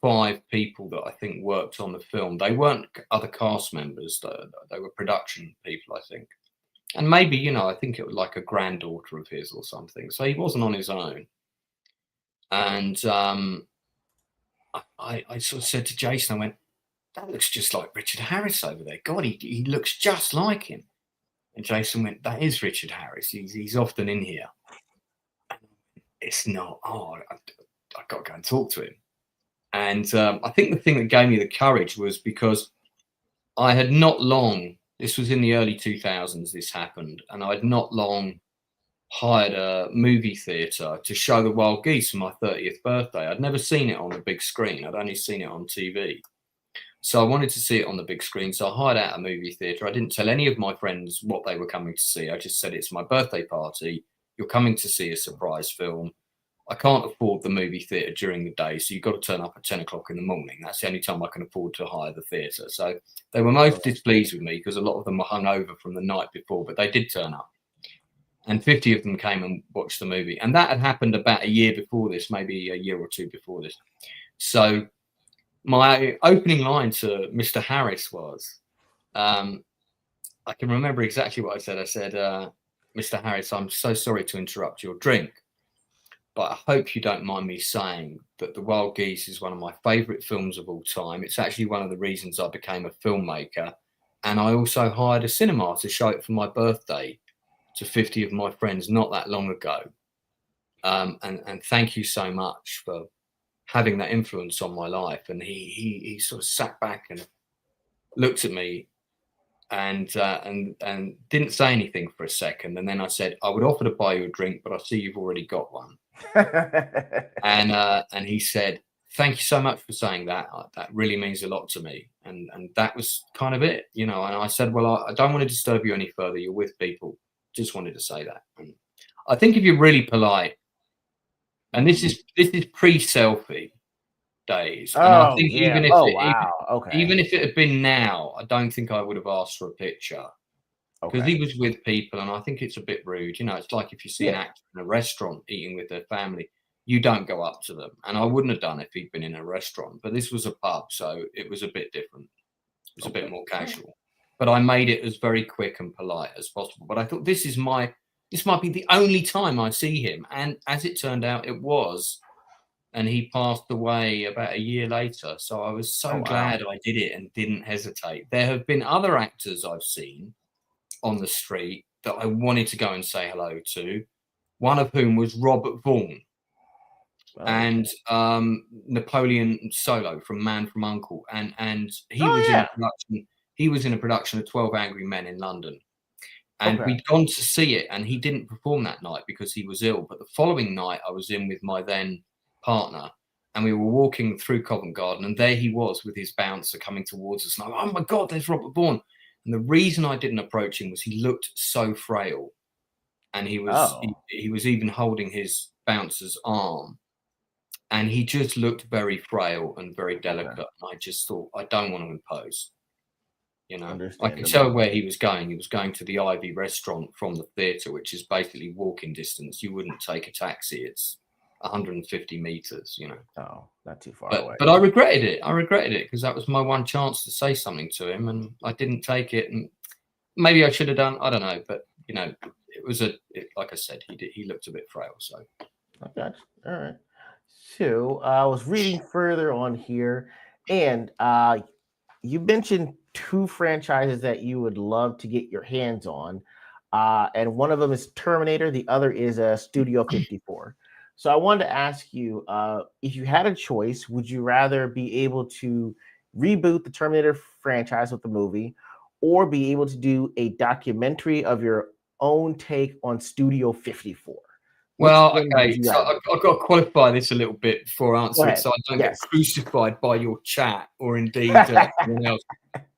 [SPEAKER 6] 5 people that I think worked on the film. They weren't other cast members. They were production people, I think. And maybe, you know, I think it was like a granddaughter of his or something. So he wasn't on his own. And I sort of said to Jason, I went, that looks just like Richard Harris over there. God, he looks just like him. And Jason went, that is Richard Harris. He's often in here. And it's not. Oh, I've got to go and talk to him. And I think the thing that gave me the courage was because I had not long, this was in the early 2000s, this happened, and I had not long hired a movie theatre to show the Wild Geese for my 30th birthday. I'd never seen it on the big screen. I'd only seen it on TV. So I wanted to see it on the big screen. So I hired out a movie theatre. I didn't tell any of my friends what they were coming to see. I just said, it's my birthday party. You're coming to see a surprise film. I can't afford the movie theatre during the day, so you've got to turn up at 10 o'clock in the morning. That's the only time I can afford to hire the theatre. So they were most displeased with me because a lot of them were hungover from the night before, but they did turn up. And 50 of them came and watched the movie. And that had happened about a year before this, maybe a year or 2 before this. So my opening line to Mr. Harris was, I can remember exactly what I said. I said, Mr. Harris, I'm so sorry to interrupt your drink, but I hope you don't mind me saying that The Wild Geese is one of my favourite films of all time. It's actually one of the reasons I became a filmmaker. And I also hired a cinema to show it for my birthday to 50 of my friends not that long ago. And thank you so much for having that influence on my life. And he sort of sat back and looked at me and didn't say anything for a second. And then I said, I would offer to buy you a drink, but I see you've already got one. And he said, thank you so much for saying that. That really means a lot to me. And that was kind of it, you know. And I said, well, I don't want to disturb you any further. You're with people. Just wanted to say that. And I think if you're really polite, and this is pre-selfie, days. And I think even if
[SPEAKER 5] okay.
[SPEAKER 6] even if it had been now, I don't think I would have asked for a picture. Because he was with people, and I think it's a bit rude. You know, it's like if you see an actor in a restaurant eating with their family, you don't go up to them. And I wouldn't have done if he'd been in a restaurant. But this was a pub, so it was a bit different. It was a bit more casual. But I made it as very quick and polite as possible. But I thought this might be the only time I see him. And as it turned out, it was. And he passed away about a year later. So I was so glad I did it and didn't hesitate. There have been other actors I've seen on the street that I wanted to go and say hello to, one of whom was Robert Vaughn and Napoleon Solo from Man from U.N.C.L.E. and he was in a production of 12 Angry Men in London, and we'd gone to see it, and he didn't perform that night because he was ill. But the following night I was in with my then partner, and we were walking through Covent Garden, and there he was with his bouncer coming towards us, and I'm like, oh my God, there's Robert Vaughn. And the reason I didn't approach him was he looked so frail, and he was even holding his bouncer's arm, and he just looked very frail and very delicate. And I just thought, I don't want to impose. You know, I could tell where he was going. He was going to the Ivy restaurant from the theatre, which is basically walking distance. You wouldn't take a taxi. It's 150 meters, you know.
[SPEAKER 5] Oh, not too far away.
[SPEAKER 6] But I regretted it. I regretted it because that was my one chance to say something to him, and I didn't take it. And maybe I should have done. I don't know, but you know, it was like I said, he looked a bit frail. So,
[SPEAKER 5] okay, all right. So I was reading further on here, and you mentioned 2 franchises that you would love to get your hands on, and one of them is Terminator. The other is Studio 54. So I wanted to ask you, if you had a choice, would you rather be able to reboot the Terminator franchise with the movie, or be able to do a documentary of your own take on Studio 54?
[SPEAKER 6] Well, okay, so I've got to qualify this a little bit before answering, so I don't get crucified by your chat or indeed anyone else.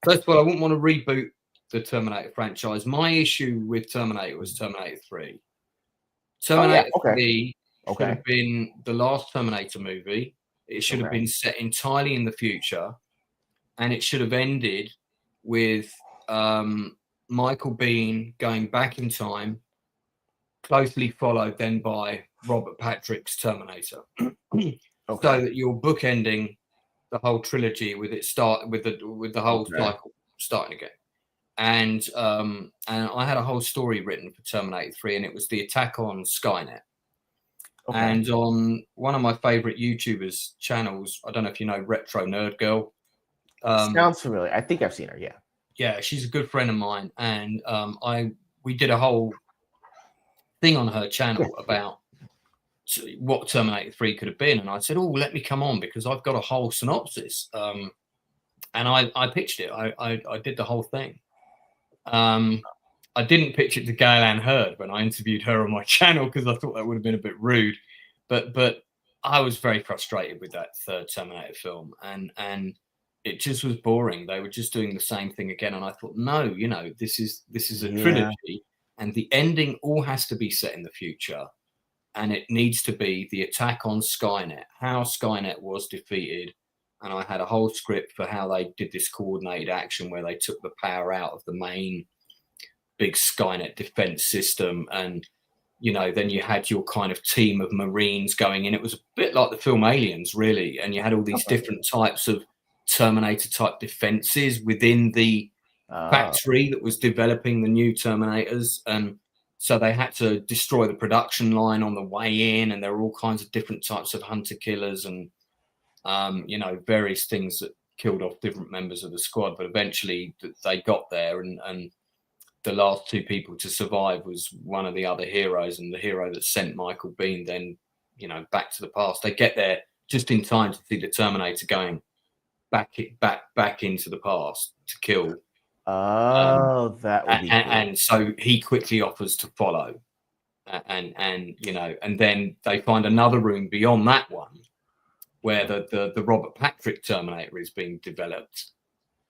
[SPEAKER 6] First of all, I wouldn't want to reboot the Terminator franchise. My issue with Terminator was Terminator 3. Terminator 3 should have been the last Terminator movie. It should have been set entirely in the future, and it should have ended with Michael Biehn going back in time, closely followed then by Robert Patrick's Terminator, so that you're bookending the whole trilogy with the whole cycle starting again. And I had a whole story written for Terminator 3, and it was the attack on Skynet. And on one of my favorite YouTubers' channels, I don't know if you know Retro Nerd Girl.
[SPEAKER 5] Sounds familiar. I think I've seen her. Yeah.
[SPEAKER 6] Yeah, she's a good friend of mine, and we did a whole thing on her channel about what Terminator 3 could have been, and I said, "Oh, let me come on because I've got a whole synopsis." And I pitched it. I did the whole thing. I didn't pitch it to Gail Ann Hurd when I interviewed her on my channel because I thought that would have been a bit rude. But I was very frustrated with that third Terminator film, and it just was boring. They were just doing the same thing again, and I thought, no, you know, this is a trilogy, and the ending all has to be set in the future, and it needs to be the attack on Skynet, how Skynet was defeated. And I had a whole script for how they did this coordinated action where they took the power out of the main big Skynet defense system, and you know, then you had your kind of team of Marines going in. It was a bit like the film Aliens, really, and you had all these different types of Terminator type defenses within the factory that was developing the new Terminators, and so they had to destroy the production line on the way in, and there were all kinds of different types of hunter killers and you know, various things that killed off different members of the squad. But eventually they got there, and the last 2 people to survive was one of the other heroes, and the hero that sent Michael Biehn then, you know, back to the past. They get there just in time to see the Terminator going back into the past to kill.
[SPEAKER 5] That would be cool.
[SPEAKER 6] And so he quickly offers to follow, and you know, and then they find another room beyond that one where the Robert Patrick Terminator is being developed.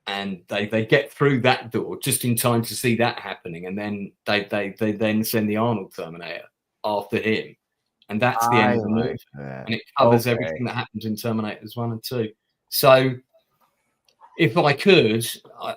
[SPEAKER 6] And they get through that door just in time to see that happening, and then they then send the Arnold Terminator after him, and that's the end of the movie. And it covers everything that happens in Terminators 1 and 2. So if I could,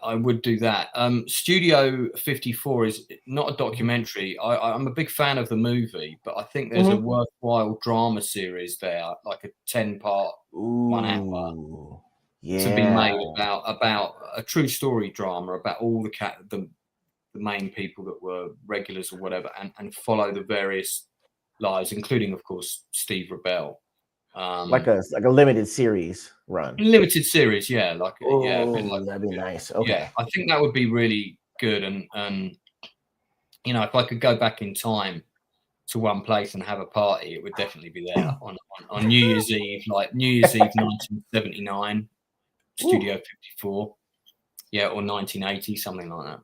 [SPEAKER 6] I would do that. Studio 54 is not a documentary. I'm a big fan of the movie, but I think there's a worthwhile drama series there, like a 10-part, 1 hour, to be made about a true story drama about all the main people that were regulars or whatever, and follow the various lives, including, of course, Steve Rebell.
[SPEAKER 5] Like a limited series run.
[SPEAKER 6] Limited series, yeah.
[SPEAKER 5] That'd be nice. Okay.
[SPEAKER 6] Yeah, I think that would be really good. And if I could go back in time to one place and have a party, it would definitely be there on New Year's Eve, like New Year's Eve 1979, Studio 54. Yeah, or 1980, something like that.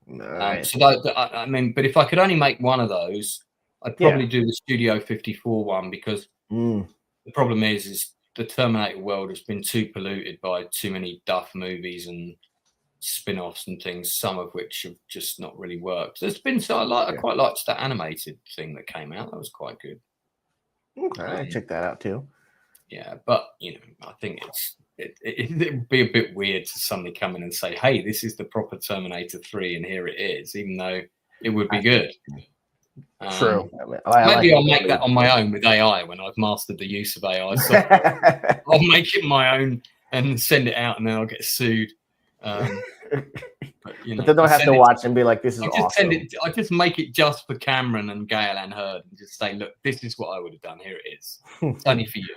[SPEAKER 5] Nice.
[SPEAKER 6] I mean, but if I could only make one of those, I'd probably do the Studio 54 one, because the problem is the Terminator world has been too polluted by too many duff movies and spin-offs and things, some of which have just not really worked. There's been I quite liked that animated thing that came out. That was quite good.
[SPEAKER 5] Okay, I check that out too.
[SPEAKER 6] Yeah, but I think it would be a bit weird to suddenly come in and say, "Hey, this is the proper Terminator 3, and here it is," even though it would be good.
[SPEAKER 5] True.
[SPEAKER 6] Maybe I'll make that on my own with AI when I've mastered the use of AI. So I'll make it my own and send it out, and then I'll get sued. But
[SPEAKER 5] then they'll have to watch and be like, "This is awesome."
[SPEAKER 6] I just make it just for Cameron and Gail and Hurd, and just say, "Look, this is what I would have done. Here it is. It's only for you."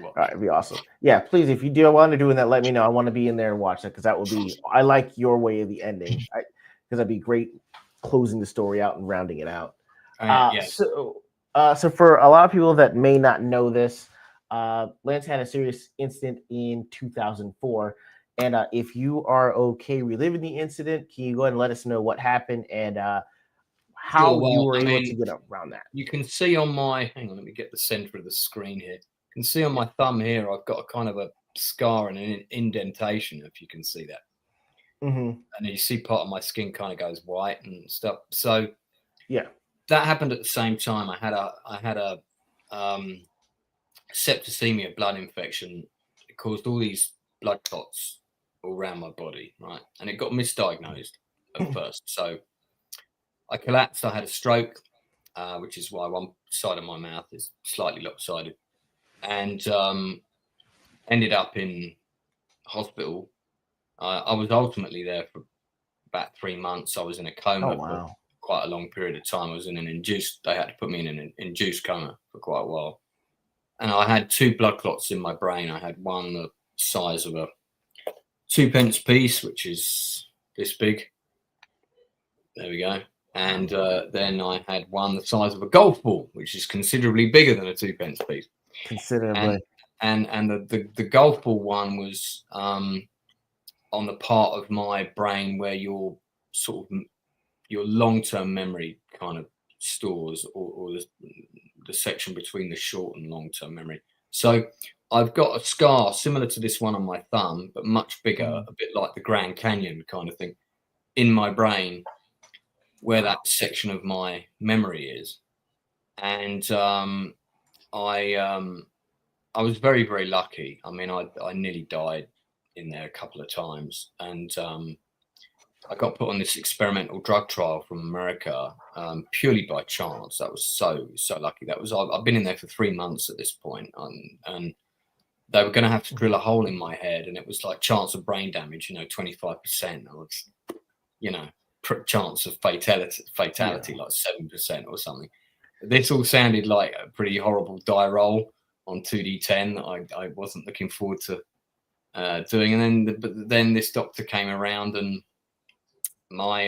[SPEAKER 5] All right, it'd be awesome. Yeah, please, if you do want to do that, let me know. I want to be in there and watch that, because that will be. I like your way of the ending, because that'd be great, closing the story out and rounding it out. So for a lot of people that may not know this, Lance had a serious incident in 2004. And if you are okay reliving the incident, can you go ahead and let us know what happened and how you were able to get around that?
[SPEAKER 6] You can see on my, hang on, let me get the center of the screen here. You can see on my thumb here, I've got a kind of a scar and an indentation, if you can see that. And you see part of my skin kind of goes white and stuff. So
[SPEAKER 5] yeah,
[SPEAKER 6] that happened at the same time. I had a septicemia blood infection. It caused all these blood clots all around my body, right? And it got misdiagnosed at first. So I collapsed. I had a stroke, which is why one side of my mouth is slightly lopsided, and ended up in hospital. I was ultimately there for about 3 months. I was in a coma for quite a long period of time. I was in they had to put me in an induced coma for quite a while. And I had 2 blood clots in my brain. I had one the size of a 2-pence piece, which is this big. There we go. And then I had one the size of a golf ball, which is considerably bigger than a 2-pence piece.
[SPEAKER 5] Considerably.
[SPEAKER 6] And the golf ball one was on the part of my brain where your long-term memory kind of stores, or the section between the short and long-term memory. So I've got a scar similar to this one on my thumb, but much bigger, a bit like the Grand Canyon kind of thing, in my brain, where that section of my memory is. And I was very, very lucky. I mean, I nearly died in there a couple of times, and I got put on this experimental drug trial from America purely by chance. That was so lucky. I've been in there for 3 months at this point, and they were going to have to drill a hole in my head, and it was like chance of brain damage, 25%. I was, chance of fatality like 7% or something. This all sounded like a pretty horrible die roll on 2D10 that I wasn't looking forward to doing. And then this doctor came around, and my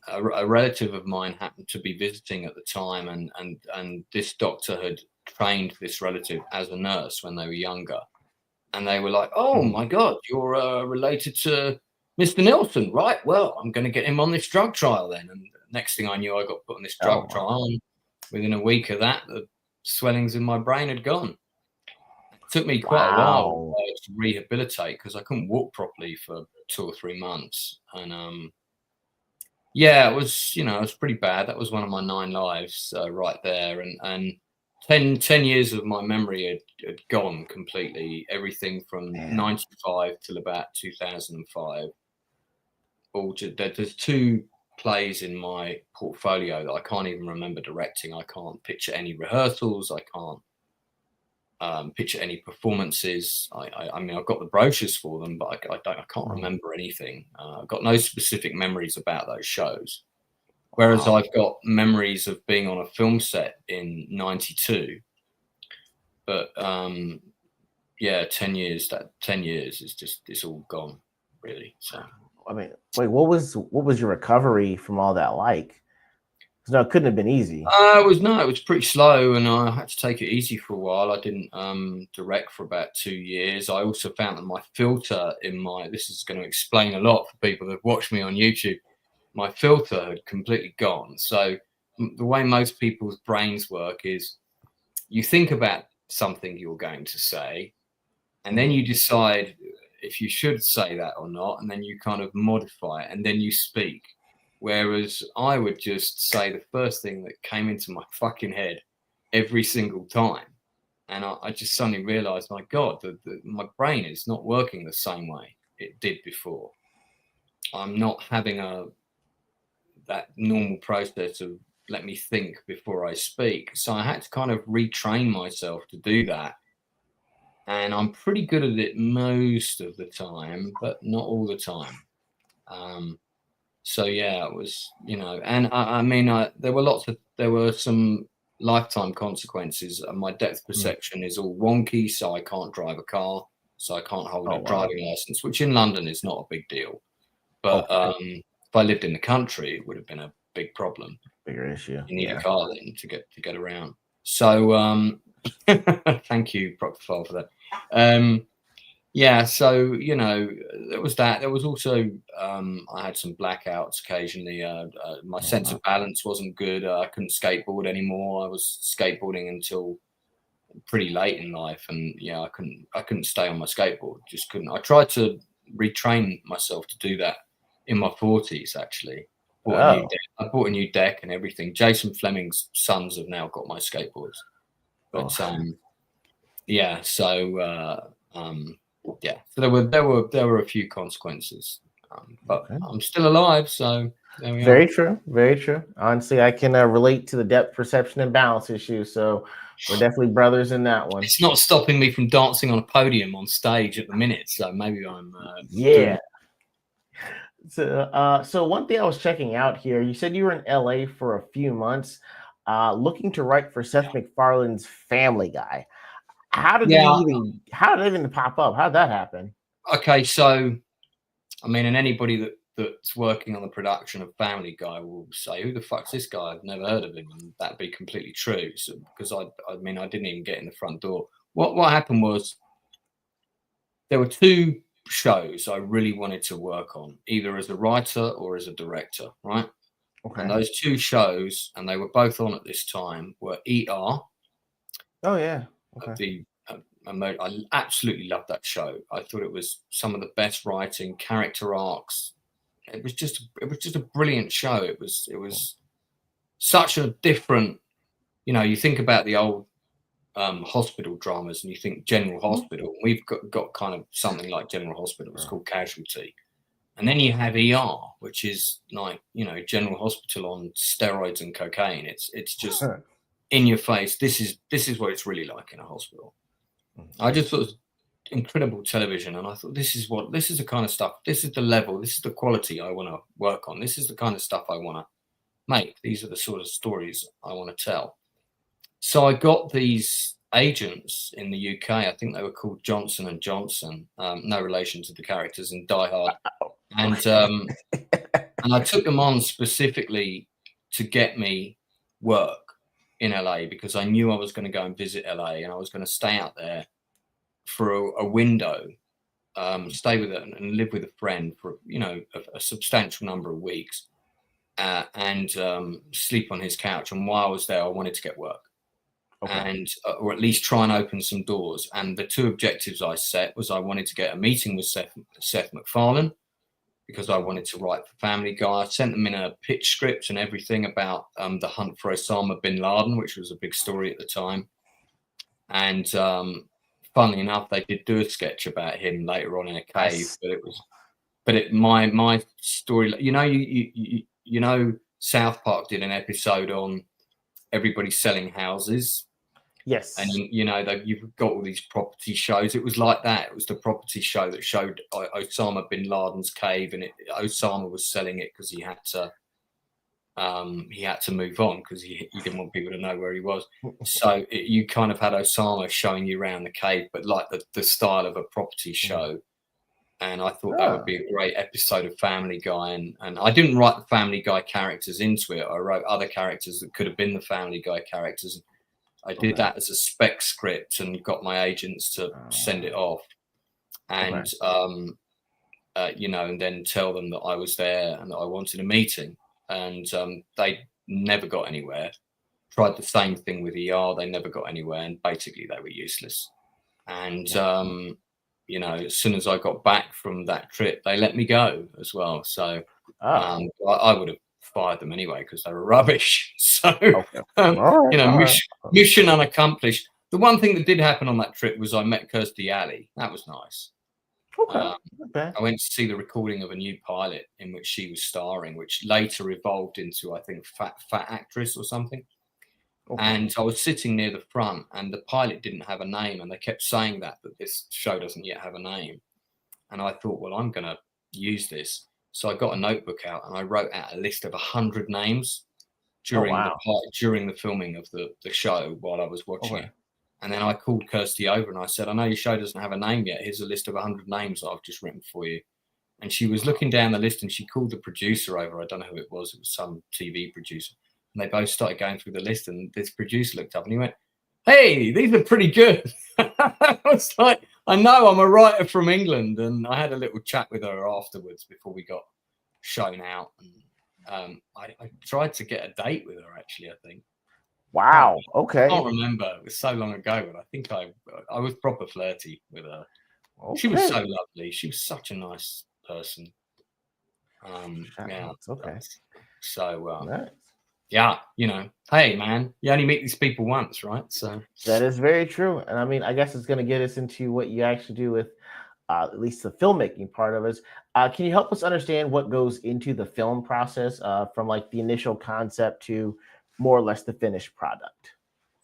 [SPEAKER 6] a relative of mine happened to be visiting at the time, and this doctor had trained this relative as a nurse when they were younger, and they were like, "Oh my God, you're related to Mr. Nielsen, right? Well, I'm going to get him on this drug trial then." And next thing I knew, I got put on this drug trial, and within a week of that, the swellings in my brain had gone. It took me quite a while to rehabilitate, because I couldn't walk properly for 2 or 3 months, and yeah, it was, it was pretty bad. That was one of my 9 lives right there. And 10 years of my memory had gone completely. Everything from 95 till about 2005. There's 2 plays in my portfolio that I can't even remember directing. I can't picture any rehearsals. I can't picture any performances. I mean, I've got the brochures for them, but I can't remember anything. I've got no specific memories about those shows. Whereas I've got memories of being on a film set in 92. But 10 years, that 10 years is just, it's all gone, really. So
[SPEAKER 5] I mean, wait, what was your recovery from all that like? No, it couldn't have been easy.
[SPEAKER 6] It was pretty slow, and I had to take it easy for a while. I didn't direct for about 2 years. I also found that my filter this is going to explain a lot for people that watch me on YouTube. My filter had completely gone. So the way most people's brains work is you think about something you're going to say, and then you decide if you should say that or not, and then you kind of modify it, and then you speak. Whereas I would just say the first thing that came into my fucking head every single time. And I just suddenly realized, my God, my brain is not working the same way it did before. I'm not having that normal process of let me think before I speak. So I had to kind of retrain myself to do that. And I'm pretty good at it most of the time, but not all the time. So yeah, it was, and I mean, there were some lifetime consequences. My depth perception is all wonky, so I can't drive a car, so I can't hold a driving license, which in London is not a big deal. But if I lived in the country, it would have been a big problem.
[SPEAKER 5] Bigger issue.
[SPEAKER 6] You need a car then to get around. So thank you, Proctor, for that. So there was that. There was also I had some blackouts occasionally. My sense of balance wasn't good. I couldn't skateboard anymore. I was skateboarding until pretty late in life, and I couldn't stay on my skateboard. Just couldn't. I tried to retrain myself to do that in my 40s. Actually, I bought a new deck and everything. Jason Fleming's sons have now got my skateboards, but so there were a few consequences, but I'm still alive, so there we are.
[SPEAKER 5] Very true. Honestly, I can relate to the depth perception and balance issue, so we're definitely brothers in that one.
[SPEAKER 6] It's not stopping me from dancing on a podium on stage at the minute, so maybe I'm
[SPEAKER 5] So one thing I was checking out here, you said you were in LA for a few months, looking to write for Seth MacFarlane's Family Guy. How did it even pop up? How did that happen?
[SPEAKER 6] Okay, so I mean, and anybody that's working on the production of Family Guy will say, "Who the fuck's this guy? I've never heard of him," and that'd be completely true. So, because I didn't even get in the front door. What happened was there were 2 shows I really wanted to work on, either as a writer or as a director, right? Okay. And those 2 shows, and they were both on at this time, were ER.
[SPEAKER 5] Oh yeah. Okay.
[SPEAKER 6] I absolutely loved that show. I thought it was some of the best writing, character arcs. It was just a brilliant show. It was such a different, you think about the old hospital dramas and you think General Hospital. We've got kind of something like General Hospital. It's called Casualty. And then you have ER, which is like, General Hospital on steroids and cocaine. It's just in your face. This is what it's really like in a hospital. I just thought it was incredible television, and I thought this is the kind of stuff, this is the level, this is the quality I want to work on, this is the kind of stuff I want to make, these are the sort of stories I want to tell. So I got these agents in the UK, I think they were called Johnson and Johnson, no relation to the characters in Die Hard, and I took them on specifically to get me work in LA, because I knew I was going to go and visit LA, and I was going to stay out there for a window, stay with it and live with a friend for a substantial number of weeks, and sleep on his couch. And while I was there, I wanted to get work, and or at least try and open some doors. And the 2 objectives I set was I wanted to get a meeting with Seth MacFarlane, because I wanted to write for Family Guy. I sent them in a pitch script and everything about the hunt for Osama bin Laden, which was a big story at the time. And funnily enough, they did do a sketch about him later on in a cave, but my story, you know, South Park did an episode on everybody selling houses.
[SPEAKER 5] Yes.
[SPEAKER 6] And you've got all these property shows. It was like that. It was the property show that showed Osama bin Laden's cave, and Osama was selling it because he had to move on because he didn't want people to know where he was. So you kind of had Osama showing you around the cave, but like the style of a property show. And I thought that would be a great episode of Family Guy. And I didn't write the Family Guy characters into it. I wrote other characters that could have been the Family Guy characters. I did that as a spec script and got my agents to send it off, and and then tell them that I was there and that I wanted a meeting. And they never got anywhere. Tried the same thing with ER, they never got anywhere, and basically they were useless. And as soon as I got back from that trip, they let me go as well. So I would have fired them anyway because they were rubbish. So mission unaccomplished. The one thing that did happen on that trip was I met Kirstie Alley. That was nice. I went to see the recording of a new pilot in which she was starring, which later evolved into, I think, fat actress or something. And I was sitting near the front, and the pilot didn't have a name, and they kept saying that this show doesn't yet have a name. And I thought, well, I'm going to use this. So I got a notebook out and I wrote out a list of 100 names during the filming of the show while I was watching it. And then I called Kirstie over and I said, I know your show doesn't have a name yet. Here's a list of 100 names I've just written for you. And she was looking down the list and she called the producer over. I don't know who it was. It was some TV producer. And they both started going through the list, and this producer looked up and he went, hey, these are pretty good. I was like, I know, I'm a writer from England. And I had a little chat with her afterwards before we got shown out. And I tried to get a date with her, actually, I think.
[SPEAKER 5] Wow. Okay.
[SPEAKER 6] I can't remember. It was so long ago, but I think I was proper flirty with her. Okay. She was so lovely. She was such a nice person.
[SPEAKER 5] Okay.
[SPEAKER 6] So,
[SPEAKER 5] nice.
[SPEAKER 6] Yeah, hey, man, you only meet these people once, right? So
[SPEAKER 5] that is very true. And I mean, I guess it's going to get us into what you actually do with at least the filmmaking part of it. Can you help us understand what goes into the film process from like the initial concept to more or less the finished product?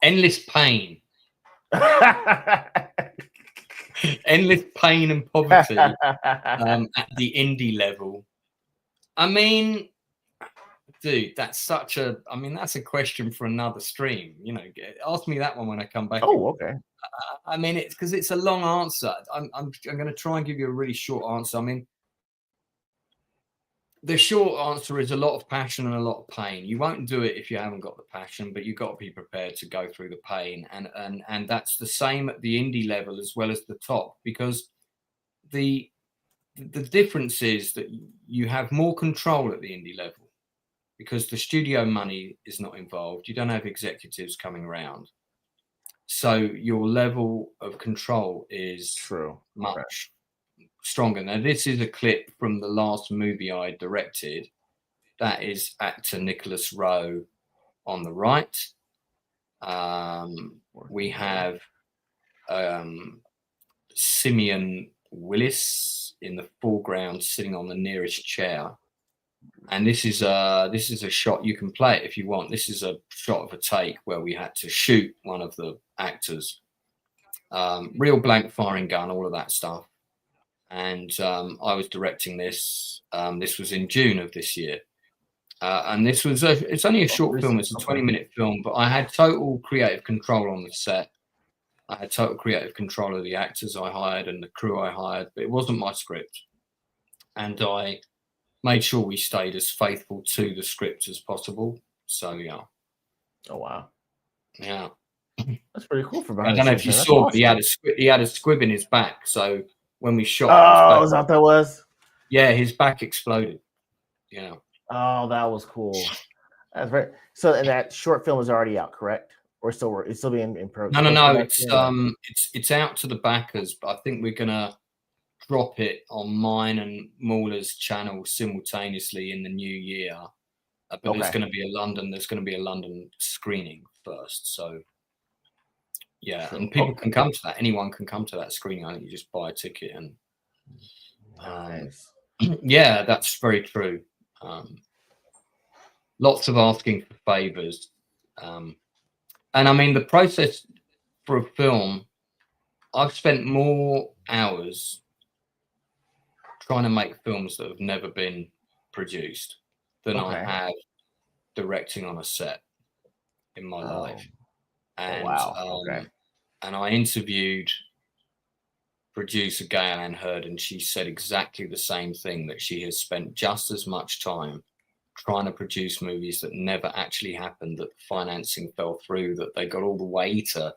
[SPEAKER 6] Endless pain. Endless pain and poverty at the indie level. I mean, dude, that's a question for another stream. Ask me that one when I come back.
[SPEAKER 5] Oh, okay.
[SPEAKER 6] I mean, it's because it's a long answer. I'm going to try and give you a really short answer. I mean, the short answer is a lot of passion and a lot of pain. You won't do it if you haven't got the passion, but you've got to be prepared to go through the pain. And that's the same at the indie level as well as the top, because the difference is that you have more control at the indie level because the studio money is not involved. You don't have executives coming around. So your level of control is much stronger. Now, this is a clip from the last movie I directed. That is actor Nicholas Rowe on the right. We have Simeon Willis in the foreground sitting on the nearest chair. And this is a shot. You can play it if you want. This is a shot of a take where we had to shoot one of the actors. Real blank firing gun, all of that stuff. And I was directing this. This was in June of this year. And this was it's only a short film. It's a 20-minute film, but I had total creative control on the set. I had total creative control of the actors I hired and the crew I hired, but it wasn't my script. And I made sure we stayed as faithful to the script as possible. So, yeah.
[SPEAKER 5] Oh, wow.
[SPEAKER 6] Yeah.
[SPEAKER 5] That's pretty cool for
[SPEAKER 6] I don't know if you saw, but he had a squib in his back. So when we shot,
[SPEAKER 5] oh, is that what that was?
[SPEAKER 6] Yeah, his back exploded. Yeah.
[SPEAKER 5] Oh, that was cool. That's right. So, and that short film is already out, correct? Or it's still being in progress?
[SPEAKER 6] No. It's out to the backers, but I think we're gonna drop it on mine and Mauler's channel simultaneously in the new year. But there's going to be a London screening first. So yeah, and people can come to that. Anyone can come to that screening. I think you just buy a ticket and
[SPEAKER 5] nice.
[SPEAKER 6] Yeah, that's very true. Lots of asking for favors. And I mean, the process for a film, I've spent more hours trying to make films that have never been produced than I have directing on a set in my life. And and I interviewed producer Gail Ann Hurd, and she said exactly the same thing, that she has spent just as much time trying to produce movies that never actually happened, that financing fell through, that they got all the way to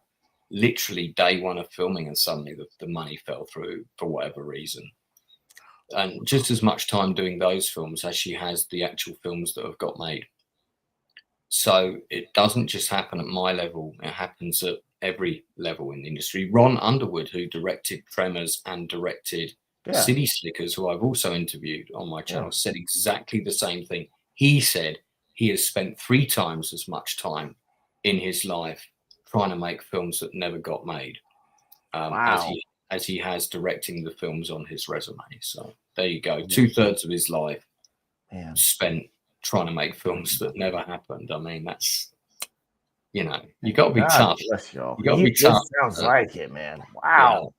[SPEAKER 6] literally day one of filming and suddenly the money fell through for whatever reason. And just as much time doing those films as she has the actual films that have got made. So it doesn't just happen at my level, it happens at every level in the industry. Ron Underwood, who directed Tremors and directed City Slickers, who I've also interviewed on my channel, said exactly the same thing. He said he has spent 3 times as much time in his life trying to make films that never got made, as he has directing the films on his resume. So there you go. 2/3 of his life spent trying to make films that never happened. I mean, that's, you know, you got to be tough. You got to be tough.
[SPEAKER 5] Sounds like it, man. Wow.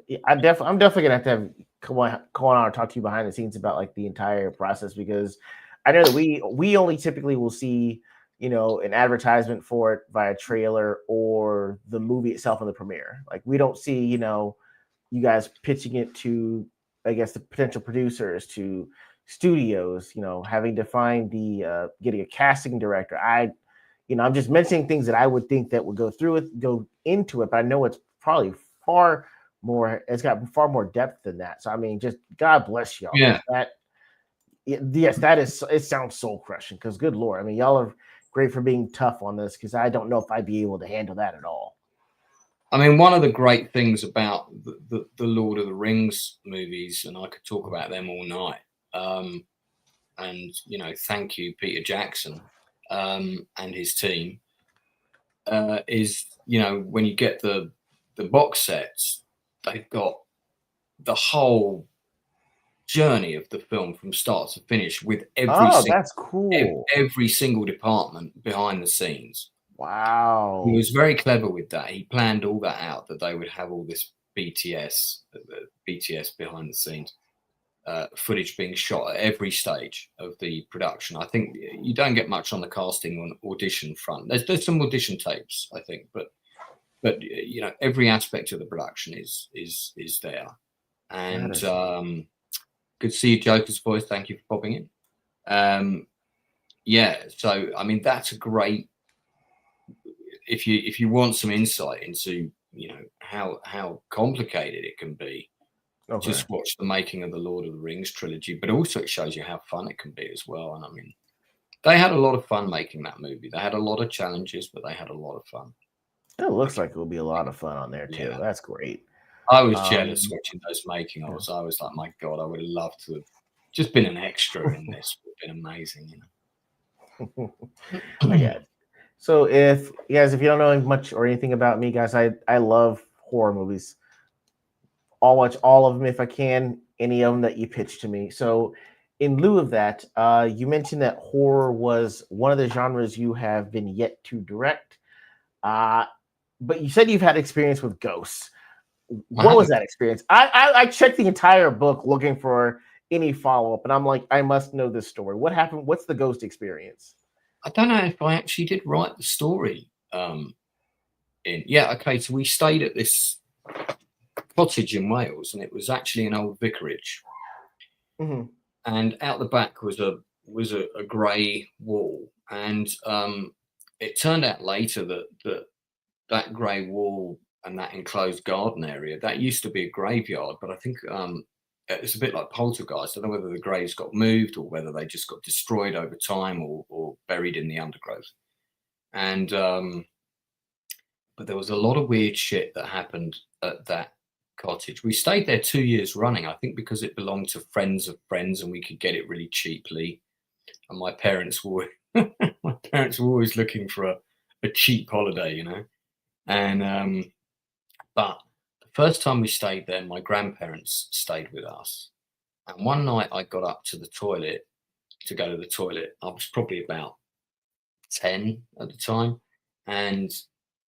[SPEAKER 5] Yeah. I'm definitely gonna have to come on and talk to you behind the scenes about like the entire process, because I know that we only typically will see, you know, an advertisement for it via trailer or the movie itself in the premiere. Like we don't see, you know, you guys pitching it to, I guess, the potential producers, to studios, you know, having to find the getting a casting director. I'm just mentioning things that I would think that would go into it, but I know it's probably it's got far more depth than that. So I mean, just God bless y'all.
[SPEAKER 6] Yeah.
[SPEAKER 5] It sounds soul crushing, because good Lord, I mean, y'all are great for being tough on this, because I don't know if I'd be able to handle that at all.
[SPEAKER 6] I mean, one of the great things about the Lord of the Rings movies, and I could talk about them all night, and, you know, thank you, Peter Jackson and his team, is, you know, when you get the box sets, they've got the whole journey of the film from start to finish, with
[SPEAKER 5] that's cool.
[SPEAKER 6] Every single department behind the scenes.
[SPEAKER 5] Wow.
[SPEAKER 6] He was very clever with that. He planned all that out, that they would have all this BTS behind the scenes footage being shot at every stage of the production. I think you don't get much on the casting or audition front. There's some audition tapes, I think, but you know, every aspect of the production is there. And good to see you, Joker's voice. Thank you for popping in. Yeah, so I mean, that's a great, if you want some insight into, you know, how complicated it can be, just watch the making of the Lord of the Rings trilogy. But also it shows you how fun it can be as well. And I mean, they had a lot of fun making that movie. They had a lot of challenges, but they had a lot of fun.
[SPEAKER 5] It looks like it will be a lot of fun on there too. Yeah. That's great.
[SPEAKER 6] I was jealous watching those making. I was like, my God, I would have loved to have just been an extra in this. It would have been amazing, you know.
[SPEAKER 5] Yeah. So if you don't know much or anything about me, guys, I love horror movies. I'll watch all of them if I can, any of them that you pitch to me. So in lieu of that, you mentioned that horror was one of the genres you have been yet to direct. But you said you've had experience with ghosts. What was that experience? I checked the entire book looking for any follow-up, and I'm like, I must know this story. What happened? What's the ghost experience?
[SPEAKER 6] I don't know if I actually did write the story. So we stayed at this cottage in Wales, and it was actually an old vicarage.
[SPEAKER 5] Mm-hmm.
[SPEAKER 6] And out the back was a grey wall, and it turned out later that grey wall and that enclosed garden area, that used to be a graveyard, but I think it's a bit like Poltergeist. I don't know whether the graves got moved or whether they just got destroyed over time or buried in the undergrowth. And but there was a lot of weird shit that happened at that cottage. We stayed there 2 years running, I think, because it belonged to friends of friends and we could get it really cheaply. And my parents were always looking for a cheap holiday, you know. And but the first time we stayed there, my grandparents stayed with us. And one night I got up to the toilet to go to the toilet. I was probably about 10 at the time, and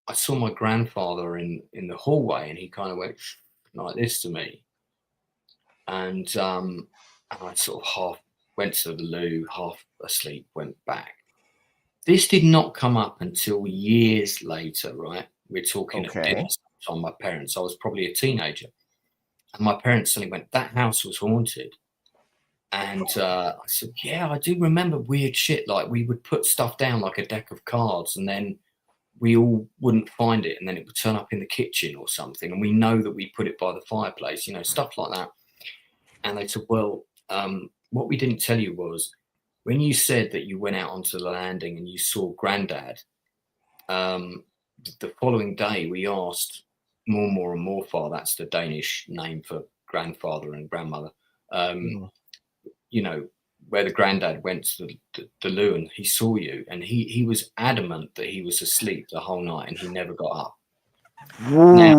[SPEAKER 6] I saw my grandfather in the hallway, and he kind of went like this to me, and I sort of half went to the loo, half asleep, went back. This did not come up until years later, right? We're talking at dinner on my parents. I was probably a teenager, and my parents suddenly went, "That house was haunted." And I said, "Yeah, I do remember weird shit. Like we would put stuff down like a deck of cards, and then we all wouldn't find it, and then it would turn up in the kitchen or something, and we know that we put it by the fireplace, you know, stuff like that." And they said, "Well, what we didn't tell you was when you said that you went out onto the landing and you saw Grandad, the following day we asked Mormor and Morfar, that's the Danish name for grandfather and grandmother, you know, where the Grandad went to the loo and he saw you, and he was adamant that he was asleep the whole night and he never got up." Now,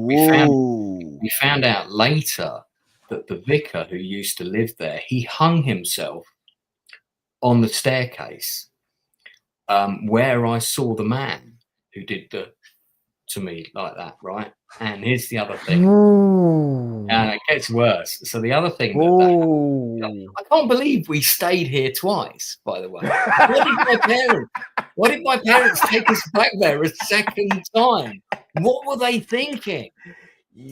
[SPEAKER 6] we found out later that the vicar who used to live there, he hung himself on the staircase where I saw the man who did to me like that, right? And here's the other thing. And it gets worse. So the other thing I can't believe we stayed here twice, by the way. Why did my parents take us back there a second time? What were they thinking?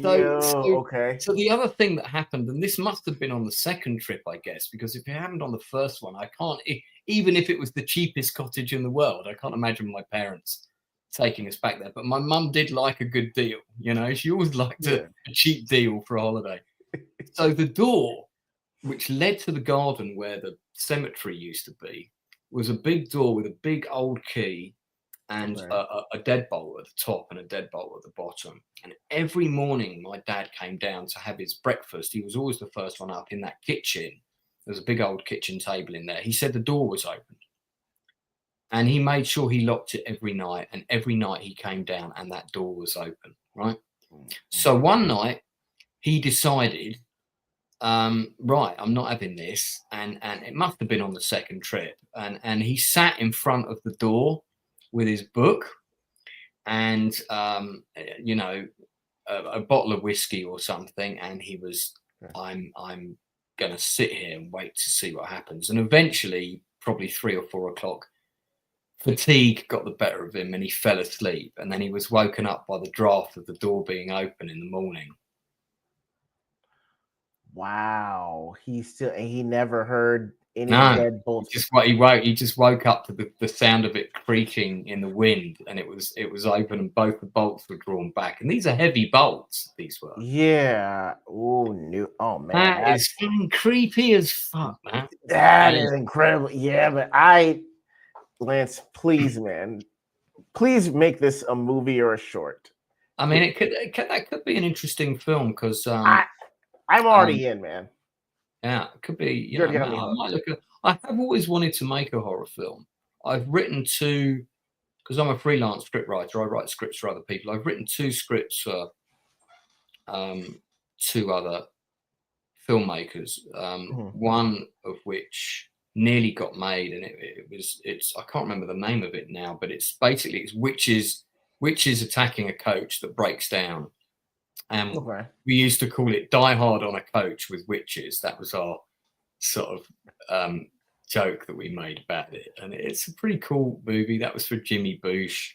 [SPEAKER 6] So the other thing that happened, and this must have been on the second trip, I guess, because if it happened on the first one, I can't, even if it was the cheapest cottage in the world, I can't imagine my parents taking us back there. But my mum did like a good deal, you know, she always liked a cheap deal for a holiday. So the door which led to the garden where the cemetery used to be was a big door with a big old key and a deadbolt at the top and a deadbolt at the bottom. And every morning my dad came down to have his breakfast. He was always the first one up in that kitchen. There's a big old kitchen table in there. He said the door was open. And he made sure he locked it every night. And every night he came down and that door was open, right? So one night he decided, right, I'm not having this. And it must have been on the second trip. And he sat in front of the door with his book and, you know, a bottle of whiskey or something. And he was, I'm going to sit here and wait to see what happens. And eventually, probably 3 or 4 o'clock, fatigue got the better of him and he fell asleep. And then he was woken up by the draft of the door being open in the morning.
[SPEAKER 5] Wow. He never heard any deadbolts.
[SPEAKER 6] He just woke up to the sound of it creaking in the wind, and it was open and both the bolts were drawn back. And these are heavy bolts, these were.
[SPEAKER 5] Yeah. Oh man.
[SPEAKER 6] That is creepy as fuck, man.
[SPEAKER 5] That is incredible. Yeah, but Lance, please, man, please make this a movie or a short.
[SPEAKER 6] I mean, that could be an interesting film because
[SPEAKER 5] I'm already in, man.
[SPEAKER 6] Yeah, it could be. You know, I have always wanted to make a horror film. I've written 2, because I'm a freelance script writer. I write scripts for other people. I've written 2 scripts for 2 other filmmakers. One of which nearly got made, and it's I can't remember the name of it now, but it's witches attacking a coach that breaks down. We used to call it Die Hard on a Coach with Witches. That was our sort of joke that we made about it. And it's a pretty cool movie. That was for Jimmy Boosh,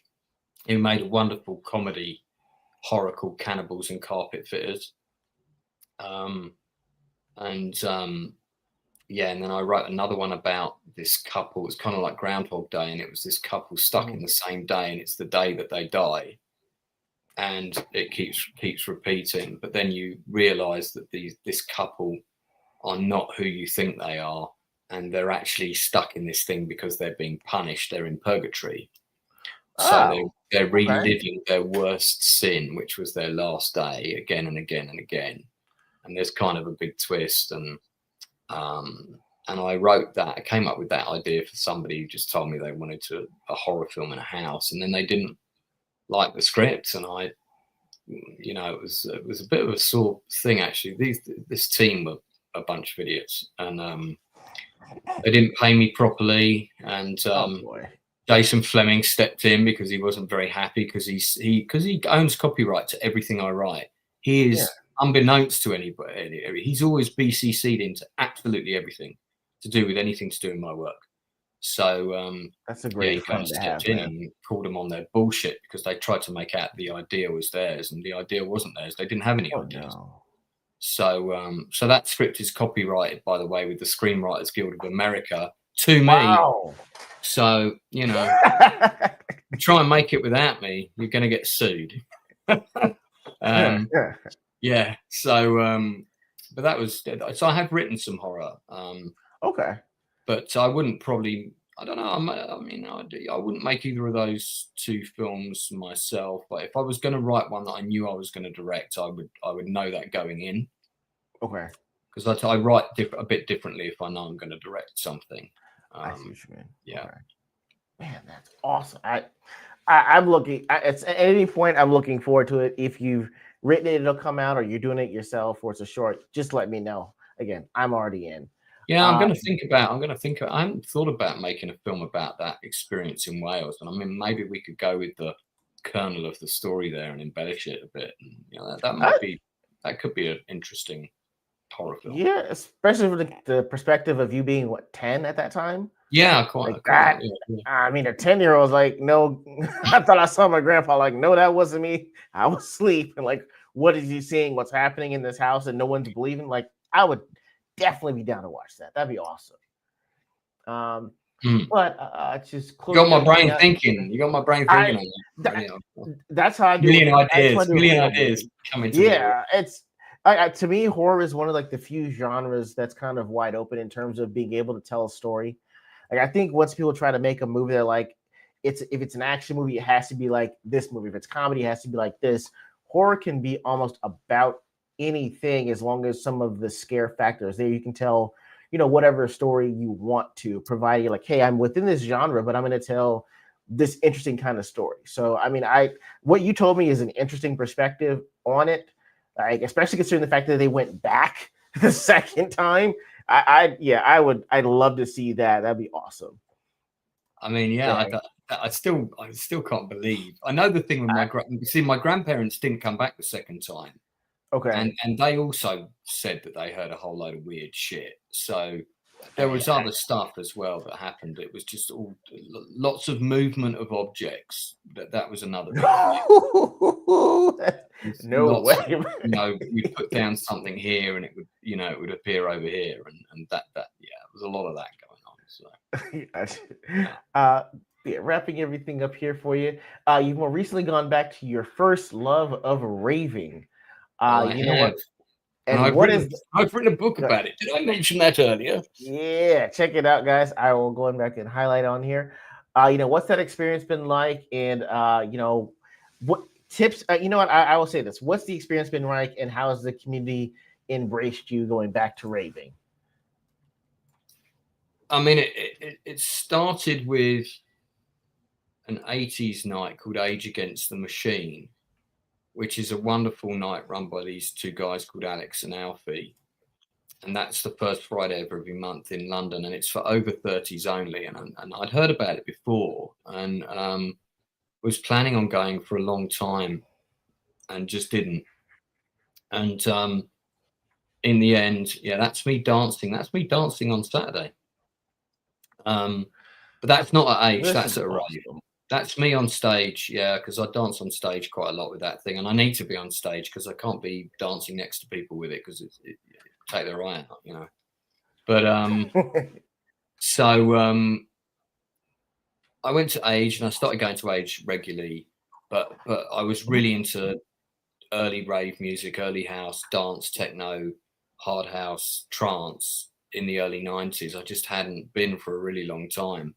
[SPEAKER 6] who made a wonderful comedy horror called Cannibals and Carpet Fitters. And then I wrote another one about this couple. It's kind of like Groundhog Day, and it was this couple stuck in the same day, and it's the day that they die. And it keeps repeating, but then you realize that this couple are not who you think they are, and they're actually stuck in this thing because they're being punished. They're in purgatory. So they're reliving their worst sin, which was their last day, again and again and again. And there's kind of a big twist. And I wrote that. I came up with that idea for somebody who just told me they wanted a horror film in a house, and then they didn't like the script, and I, you know, it was a bit of a sore thing actually. This team were a bunch of idiots, and they didn't pay me properly, and Jason Fleming stepped in because he wasn't very happy because he owns copyright to everything I write. He is unbeknownst to anybody. He's always BCC'd into absolutely everything to do with anything to do with my work. So
[SPEAKER 5] that's a great friend to have,
[SPEAKER 6] in and called them on their bullshit because they tried to make out the idea was theirs, and the idea wasn't theirs. They didn't have any ideas. No. So that script is copyrighted, by the way, with the Screenwriters Guild of America to me.
[SPEAKER 5] Wow.
[SPEAKER 6] So, you know, try and make it without me, you're going to get sued. Yeah. So, but that was, so I have written some horror.
[SPEAKER 5] Okay.
[SPEAKER 6] But I wouldn't probably, I don't know. I mean, I wouldn't make either of those two films myself. But if I was going to write one that I knew I was going to direct, I would know that going in.
[SPEAKER 5] Okay.
[SPEAKER 6] Because I write a bit differently if I know I'm going to direct something.
[SPEAKER 5] I see what you mean.
[SPEAKER 6] Yeah.
[SPEAKER 5] Okay. Man, that's awesome. I'm looking. At any point, I'm looking forward to it. If you've written it, it'll come out, or you're doing it yourself, or it's a short. Just let me know. Again, I'm already in.
[SPEAKER 6] Yeah, I'm going to think. I haven't thought about making a film about that experience in Wales, and I mean, maybe we could go with the kernel of the story there and embellish it a bit. And, you know, that could be an interesting horror film.
[SPEAKER 5] Yeah, especially from the perspective of you being 10 at that time.
[SPEAKER 6] Yeah, quite. Yeah.
[SPEAKER 5] I mean, a 10-year-old's like, no. I thought I saw my grandpa. Like, no, that wasn't me. I was asleep. And like, what is he seeing? What's happening in this house? And no one's believing. Like, I would definitely be down to watch that. That'd be awesome. But just
[SPEAKER 6] you got my brain thinking. You got my brain thinking.
[SPEAKER 5] That's how I do.
[SPEAKER 6] Million ideas coming together.
[SPEAKER 5] Yeah, it's to me, horror is one of like the few genres that's kind of wide open in terms of being able to tell a story. Like, I think once people try to make a movie, they're like, if it's an action movie, it has to be like this movie. If it's comedy, it has to be like this. Horror can be almost about anything as long as some of the scare factors there. You can tell, you know, whatever story you want to, providing like, hey, I'm within this genre, but I'm going to tell this interesting kind of story. So, I mean, what you told me is an interesting perspective on it. Like, especially considering the fact that they went back the second time. I'd love to see that. That'd be awesome.
[SPEAKER 6] I mean, yeah, I still can't believe. I know the thing with my grandparents didn't come back the second time.
[SPEAKER 5] Okay.
[SPEAKER 6] And they also said that they heard a whole load of weird shit. So there was other stuff as well that happened. It was just lots of movement of objects. That was another big thing.
[SPEAKER 5] No way.
[SPEAKER 6] You know, you'd put down something here and it would appear over here, and that there was a lot of that going on. So
[SPEAKER 5] wrapping everything up here for you. You've more recently gone back to your first love of raving. You know what? And
[SPEAKER 6] I've written a book about it. Did I mention that earlier?
[SPEAKER 5] Yeah, check it out, guys. I will go back and highlight on here. You know, what's that experience been like? And you know, what tips? You know what? I will say this. What's the experience been like, and how has the community embraced you going back to raving?
[SPEAKER 6] I mean, it started with an 80s night called Age Against the Machine, which is a wonderful night run by these two guys called Alex and Alfie. And that's the first Friday of every month in London. And it's for over 30s only. And I'd heard about it before and was planning on going for a long time and just didn't. And in the end, that's me dancing. That's me dancing on Saturday. But that's not at Age, that's at a rave. That's me on stage, because I dance on stage quite a lot with that thing, and I need to be on stage because I can't be dancing next to people with it because it take their eye out, you know. But I went to Age and I started going to Age regularly, but I was really into early rave music, early house, dance, techno, hard house, trance in the early 90s. I just hadn't been for a really long time.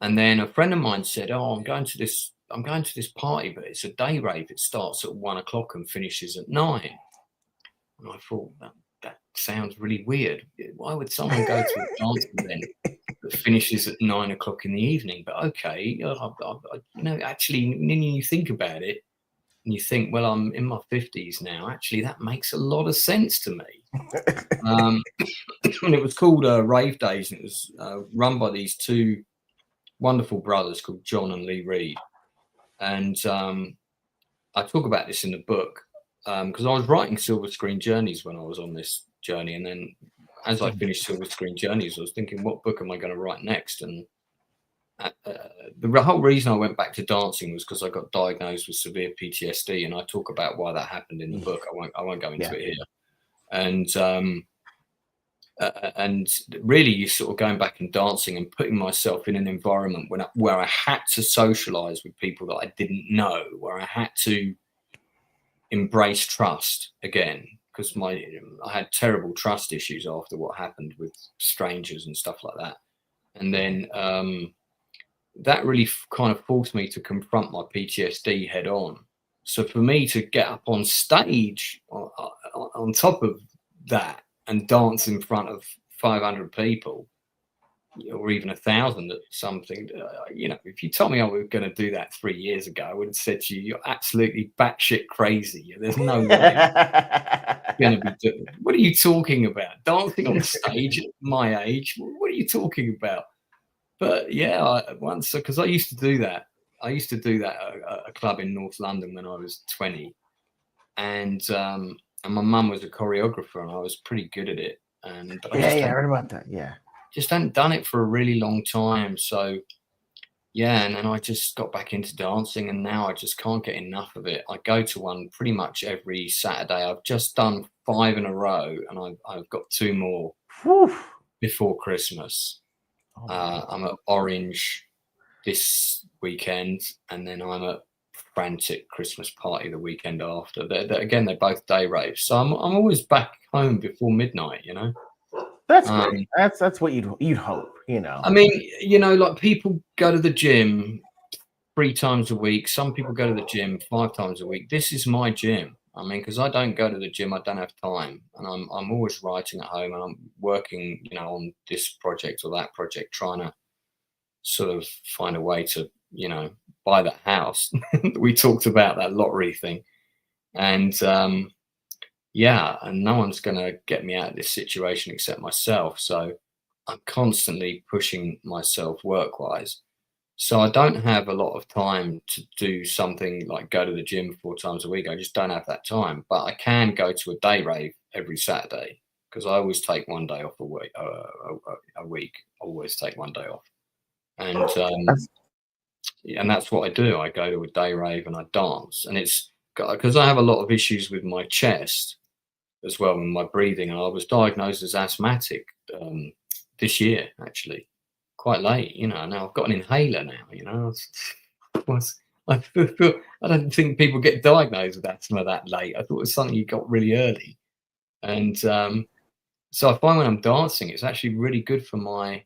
[SPEAKER 6] And then a friend of mine said, I'm going to this I'm going to this party, but it's a day rave. It starts at 1 o'clock and finishes at 9. And I thought that sounds really weird. Why would someone go to a dance event that finishes at 9 o'clock in the evening? But okay, actually, when you think about it, and you think, well, I'm in my 50s now. Actually, that makes a lot of sense to me. And it was called Rave Days, and it was run by these two wonderful brothers called John and Lee Reed. And I talk about this in the book because I was writing Silver Screen Journeys when I was on this journey. And then as I finished Silver Screen Journeys, I was thinking, what book am I going to write next? And the whole reason I went back to dancing was because I got diagnosed with severe PTSD, and I talk about why that happened in the book. I won't go into it here. And really, you're sort of going back and dancing and putting myself in an environment where I had to socialize with people that I didn't know, where I had to embrace trust again, because I had terrible trust issues after what happened with strangers and stuff like that. And then that really kind of forced me to confront my PTSD head on. So for me to get up on stage on top of that and dance in front of 500 people, or even 1,000 at something, if you told me I was going to do that 3 years ago, I would have said to you, you're absolutely batshit crazy. There's no way you're going to be doing. What are you talking about? Dancing on stage at my age? What are you talking about? But yeah, because I used to do that. I used to do that at a club in North London when I was 20, and my mum was a choreographer, and I was pretty good at it. But I heard about that. Yeah, just hadn't done it for a really long time. So yeah, and then I just got back into dancing, and now I just can't get enough of it. I go to one pretty much every Saturday. I've just done 5 in a row, and I've got 2 more before Christmas. I'm at Orange this weekend, and then I'm at Frantic Christmas Party the weekend after. They're both day raves, so I'm always back home before midnight.
[SPEAKER 5] That's great. That's what you'd hope.
[SPEAKER 6] I mean, like people go to the gym 3 times a week. Some people go to the gym 5 times a week. This is my gym. I mean, because I don't go to the gym, I don't have time, and I'm always writing at home, and I'm working, on this project or that project, trying to sort of find a way to, buy that house. We talked about that lottery thing, and and no one's going to get me out of this situation except myself. So I'm constantly pushing myself work-wise. So I don't have a lot of time to do something like go to the gym 4 times a week. I just don't have that time. But I can go to a day rave every Saturday, because I always take 1 day off a week. Always take 1 day off, and that's what I do. I go to a day rave and I dance, and it's because I have a lot of issues with my chest as well, and my breathing. And I was diagnosed as asthmatic this year, actually. Quite late, now I've got an inhaler now, I don't think people get diagnosed with asthma that late. I thought it was something you got really early. And so I find when I'm dancing, it's actually really good for my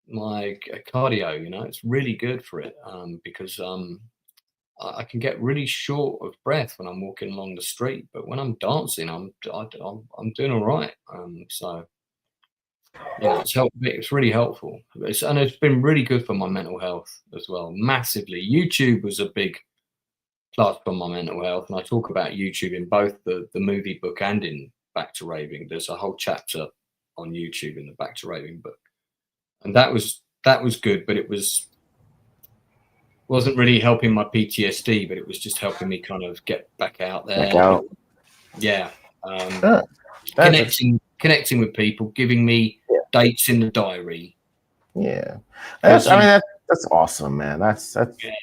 [SPEAKER 6] cardio, it's really good for it, because I can get really short of breath when I'm walking along the street, but when I'm dancing, I'm doing all right. So it's really helpful. And it's been really good for my mental health as well, massively. YouTube was a big plus for my mental health, and I talk about YouTube in both the movie book and in Back to Raving. There's a whole chapter on YouTube in the Back to Raving book, and that was good, but it wasn't really helping my PTSD, but it was just helping me kind of get back out there. Yeah. Connecting with people, giving me dates in the diary.
[SPEAKER 5] Yeah, that's awesome, man. That's really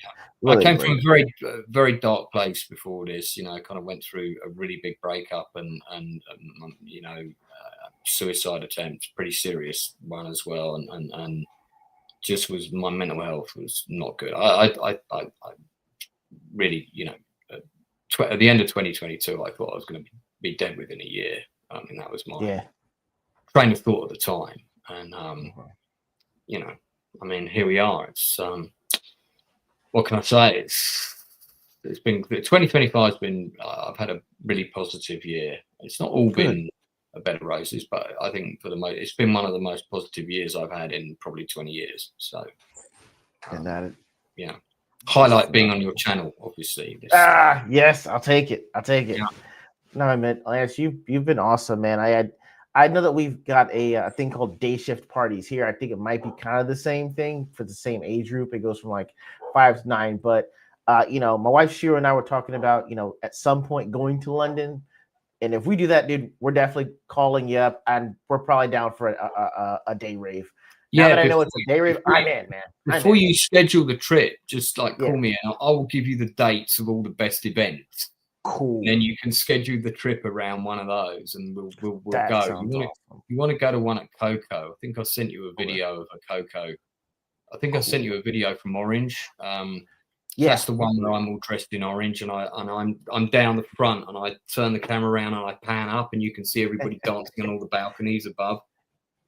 [SPEAKER 6] I came from a very very dark place before this. I kind of went through a really big breakup and suicide attempt, pretty serious one as well, and just my mental health was not good. I really, at the end of 2022, I thought I was going to be dead within a year. I mean, that was my train of thought at the time. And, I mean, here we are. It's, what can I say? It's been 2025 has been. I've had a really positive year. It's not all been a bed of roses, but I think for the most, it's been one of the most positive years I've had in probably 20 years. So, highlight being on your channel, obviously.
[SPEAKER 5] Yes, I'll take it. Yeah. No, I meant Lance, you've been awesome, man. I know that we've got a thing called day shift parties here. I think it might be kind of the same thing for the same age group. It goes from like 5 to 9. But my wife Shira and I were talking about, at some point going to London. And if we do that, dude, we're definitely calling you up, and we're probably down for a day rave. Now that I know it's a day rave, I'm in, man.
[SPEAKER 6] Before you schedule the trip, just call me and I will give you the dates of all the best events.
[SPEAKER 5] Cool.
[SPEAKER 6] And then you can schedule the trip around one of those, and we'll go. You want to go to one at Coco? I think I sent you a video of a Coco. I think I sent you a video from Orange. That's the one where I'm all dressed in orange, and I'm down the front, and I turn the camera around and I pan up, and you can see everybody dancing on all the balconies above.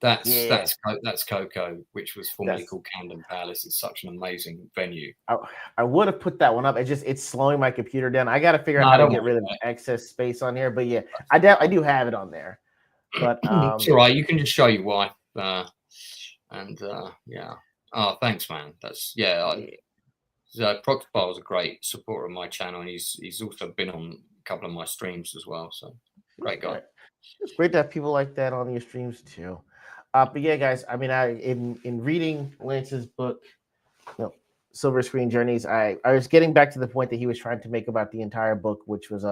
[SPEAKER 6] That's Coco, which was formerly called Camden Palace. It's such an amazing venue.
[SPEAKER 5] I would have put that one up. It's slowing my computer down. I got to figure out how to get rid of excess space on here. But yeah, I do have it on there. But
[SPEAKER 6] it's all right. You can just show your wife. Oh, thanks, man. Proxpile is a great supporter of my channel, and he's also been on a couple of my streams as well. So great guy.
[SPEAKER 5] It's great to have people like that on your streams too. But yeah, guys, I mean, in reading Lance's book, Silver Screen Journeys, I was getting back to the point that he was trying to make about the entire book, which was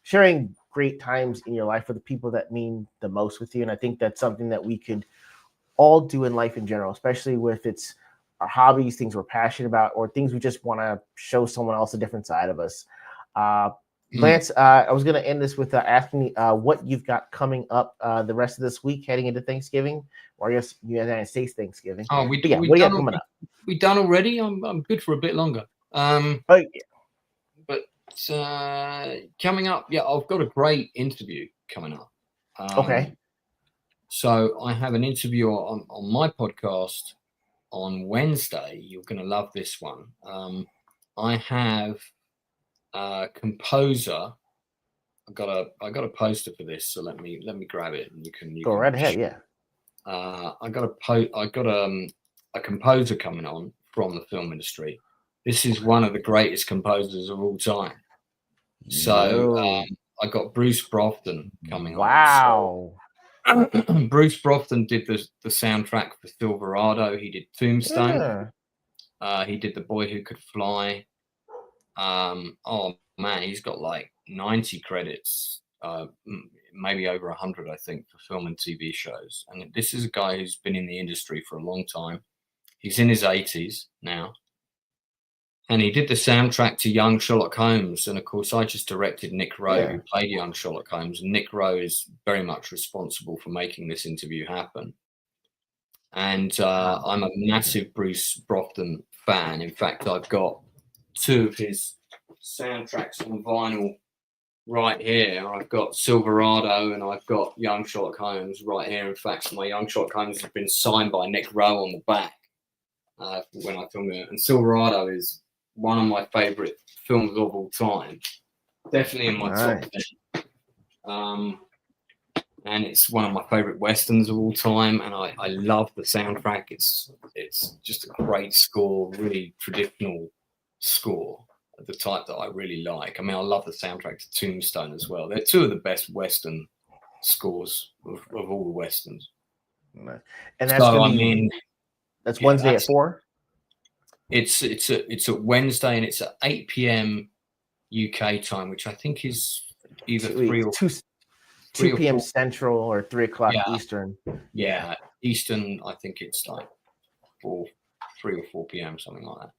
[SPEAKER 5] sharing great times in your life with the people that mean the most with you. And I think that's something that we could all do in life in general, especially with our hobbies, things we're passionate about, or things we just want to show someone else a different side of us. Lance, I was going to end this with asking what you've got coming up the rest of this week heading into Thanksgiving, or I guess United States Thanksgiving.
[SPEAKER 6] Oh, what do you got coming up? We done already? I'm good for a bit longer. But coming up, I've got a great interview coming up.
[SPEAKER 5] Okay.
[SPEAKER 6] So I have an interview on my podcast on Wednesday. You're going to love this one. I have composer. I got a poster for this, so let me grab it, and you can
[SPEAKER 5] go right ahead. Yeah.
[SPEAKER 6] I got a composer coming on from the film industry. This is one of the greatest composers of all time. So I got Bruce Brofton coming on.
[SPEAKER 5] Wow.
[SPEAKER 6] So, Bruce Brofton did the soundtrack for Silverado. He did Tombstone. He did The Boy Who Could Fly. Oh man, he's got like 90 credits, maybe over 100, I think, for film and TV shows. And this is a guy who's been in the industry for a long time. He's in his 80s now. And he did the soundtrack to Young Sherlock Holmes. And of course, I just directed Nick Rowe, who played young Sherlock Holmes. And Nick Rowe is very much responsible for making this interview happen. And I'm a massive Bruce Brofton fan. In fact, I've got 2 of his soundtracks on vinyl right here. I've got Silverado and I've got Young Sherlock Holmes right here. In fact, my Young Sherlock Holmes has been signed by Nick Rowe on the back when I filmed it. And Silverado is one of my favorite films of all time. Definitely in my top 10. And it's one of my favorite westerns of all time. And I love the soundtrack. It's just a great score, really traditional score, the type that I really like. I mean, I love the soundtrack to Tombstone as well. They're 2 of the best western scores of all the westerns.
[SPEAKER 5] And that's that's Wednesday at 4.
[SPEAKER 6] It's at Wednesday, and it's at 8 p.m. UK time, which I think is either
[SPEAKER 5] 2 p.m. Central or 3 o'clock Eastern.
[SPEAKER 6] Yeah, Eastern. I think it's like 3 or 4 p.m. something like that.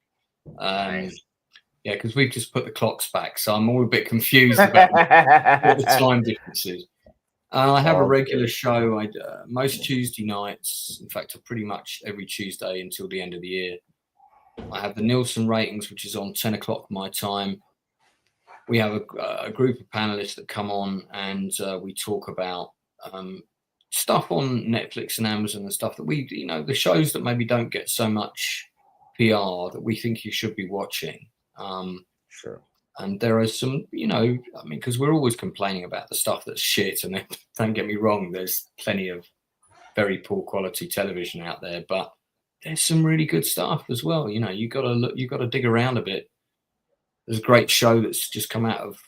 [SPEAKER 5] Nice.
[SPEAKER 6] Yeah, because we've just put the clocks back, so I'm all a bit confused about what the time difference is. I have a regular show most Tuesday nights. In fact, pretty much every Tuesday until the end of the year. I have the Nielsen ratings, which is on 10 o'clock my time. We have a group of panelists that come on, and we talk about stuff on Netflix and Amazon and stuff that the shows that maybe don't get so much PR that we think you should be watching.
[SPEAKER 5] Sure.
[SPEAKER 6] And there are some, you know, I mean, because we're always complaining about the stuff that's shit, and don't get me wrong, there's plenty of very poor quality television out there, but there's some really good stuff as well. You know, you got to dig around a bit. There's a great show that's just come out of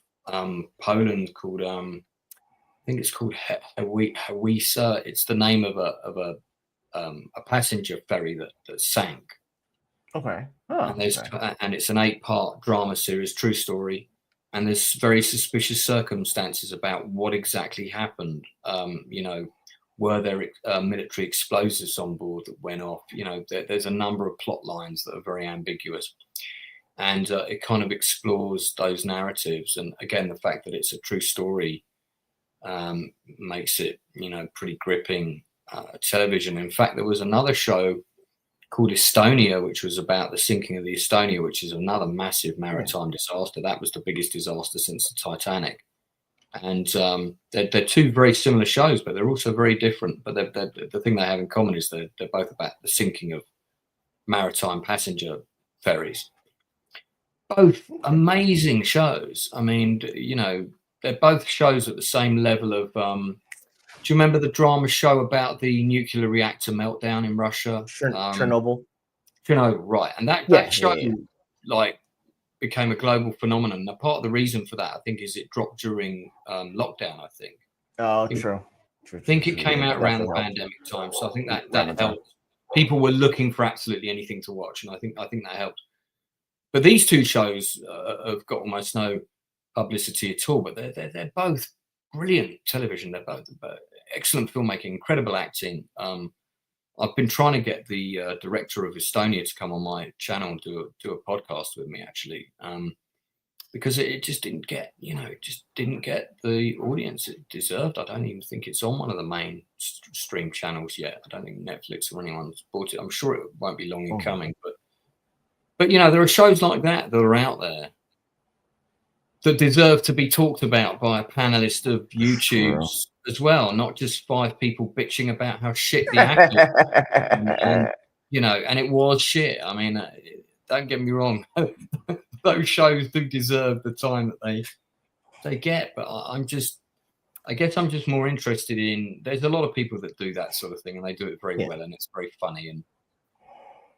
[SPEAKER 6] Poland called I think it's called Hawisa. It's the name of a passenger ferry that sank.
[SPEAKER 5] Okay. Oh,
[SPEAKER 6] and it's an 8-part drama series, true story, and there's very suspicious circumstances about what exactly happened. You know, were there military explosives on board that went off? You know, there's a number of plot lines that are very ambiguous, and it kind of explores those narratives. And again, the fact that it's a true story makes it, you know, pretty gripping television. In fact, there was another show called Estonia, which was about the sinking of the Estonia, which is another massive maritime disaster. That was the biggest disaster since the Titanic. And they're two very similar shows, but they're also very different. But the thing they have in common is they're both about the sinking of maritime passenger ferries. Both amazing shows. I mean, you know, they're both shows at the same level of do you remember the drama show about the nuclear reactor meltdown in Russia?
[SPEAKER 5] Chernobyl.
[SPEAKER 6] Chernobyl, right. And that show like became a global phenomenon. Now, part of the reason for that, I think, is it dropped during lockdown, I think.
[SPEAKER 5] Oh, true.
[SPEAKER 6] I think it came out around the pandemic time. So I think that helped. People were looking for absolutely anything to watch, and I think that helped. But these two shows have got almost no publicity at all, but they're both brilliant television. They're both excellent filmmaking, incredible acting. I've been trying to get the director of Estonia to come on my channel and do a podcast with me, actually, because it just didn't get, the audience it deserved. I don't even think it's on one of the main stream channels yet. I don't think Netflix or anyone's bought it. I'm sure it won't be long in coming, but you know, there are shows like that are out there that deserve to be talked about by a panelist of YouTube's as well, not just 5 people bitching about how shit the actor and, you know, and it was shit. I mean, don't get me wrong, those shows do deserve the time that they get, but I guess I'm just more interested in, there's a lot of people that do that sort of thing and they do it very well, and it's very funny. And,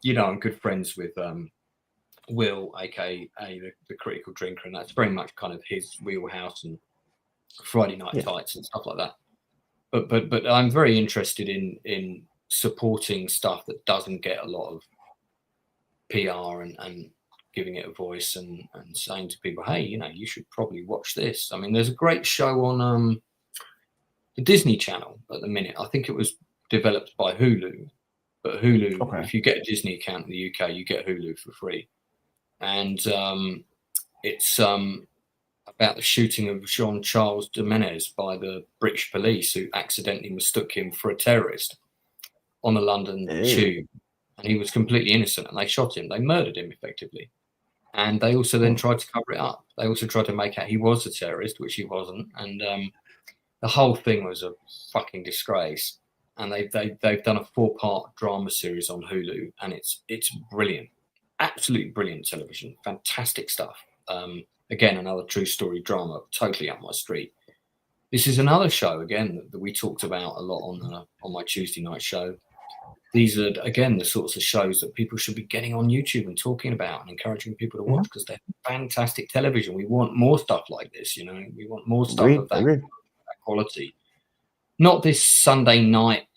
[SPEAKER 6] you know, I'm good friends with Will, aka the Critical Drinker, and that's very much kind of his wheelhouse, and Friday Night Tights and stuff like that. But I'm very interested in supporting stuff that doesn't get a lot of PR and giving it a voice and saying to people, hey, you know, you should probably watch this. I mean, there's a great show on the Disney Channel at the minute. I think it was developed by Hulu, but Hulu, if you get a Disney account in the UK, you get Hulu for free. And it's about the shooting of Jean-Charles Jimenez by the British police, who accidentally mistook him for a terrorist on the London tube. And he was completely innocent, and they shot him. They murdered him, effectively. And they also then tried to cover it up. They also tried to make out he was a terrorist, which he wasn't. And the whole thing was a fucking disgrace. And they've done a 4-part drama series on Hulu, and it's brilliant. Absolutely brilliant television, fantastic stuff. Again, another true story drama, totally up my street. This is another show, again, that we talked about a lot on my Tuesday night show. These are, again, the sorts of shows that people should be getting on YouTube and talking about and encouraging people to watch, because they're fantastic television. We want more stuff like this, you know. We want more stuff of that quality. Not this Sunday night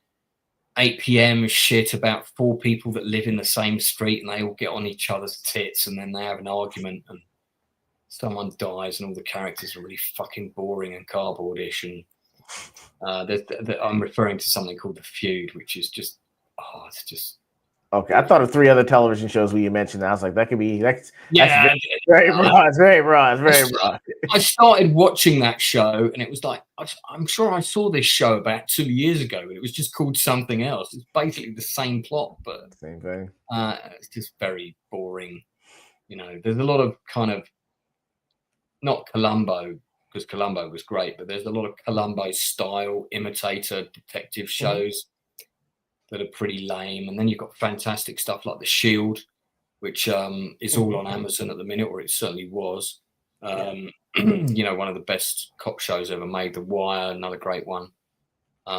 [SPEAKER 6] 8 p.m. shit about 4 people that live in the same street and they all get on each other's tits and then they have an argument and someone dies and all the characters are really fucking boring and cardboardish. And I'm referring to something called The Feud, which is just, it's just.
[SPEAKER 5] Okay, I thought of 3 other television shows we mentioned. I was like, that's very broad. It's very broad.
[SPEAKER 6] I started watching that show, and it was like, I'm sure I saw this show about 2 years ago, and it was just called something else. It's basically the same plot, but
[SPEAKER 5] same thing.
[SPEAKER 6] It's just very boring. You know, there's a lot of kind of, not Columbo, because Columbo was great, but there's a lot of Columbo style imitator detective shows that are pretty lame. And then you've got fantastic stuff like The Shield, which is all on Amazon at the minute, or it certainly was. You know, one of the best cop shows ever made. The Wire, another great one.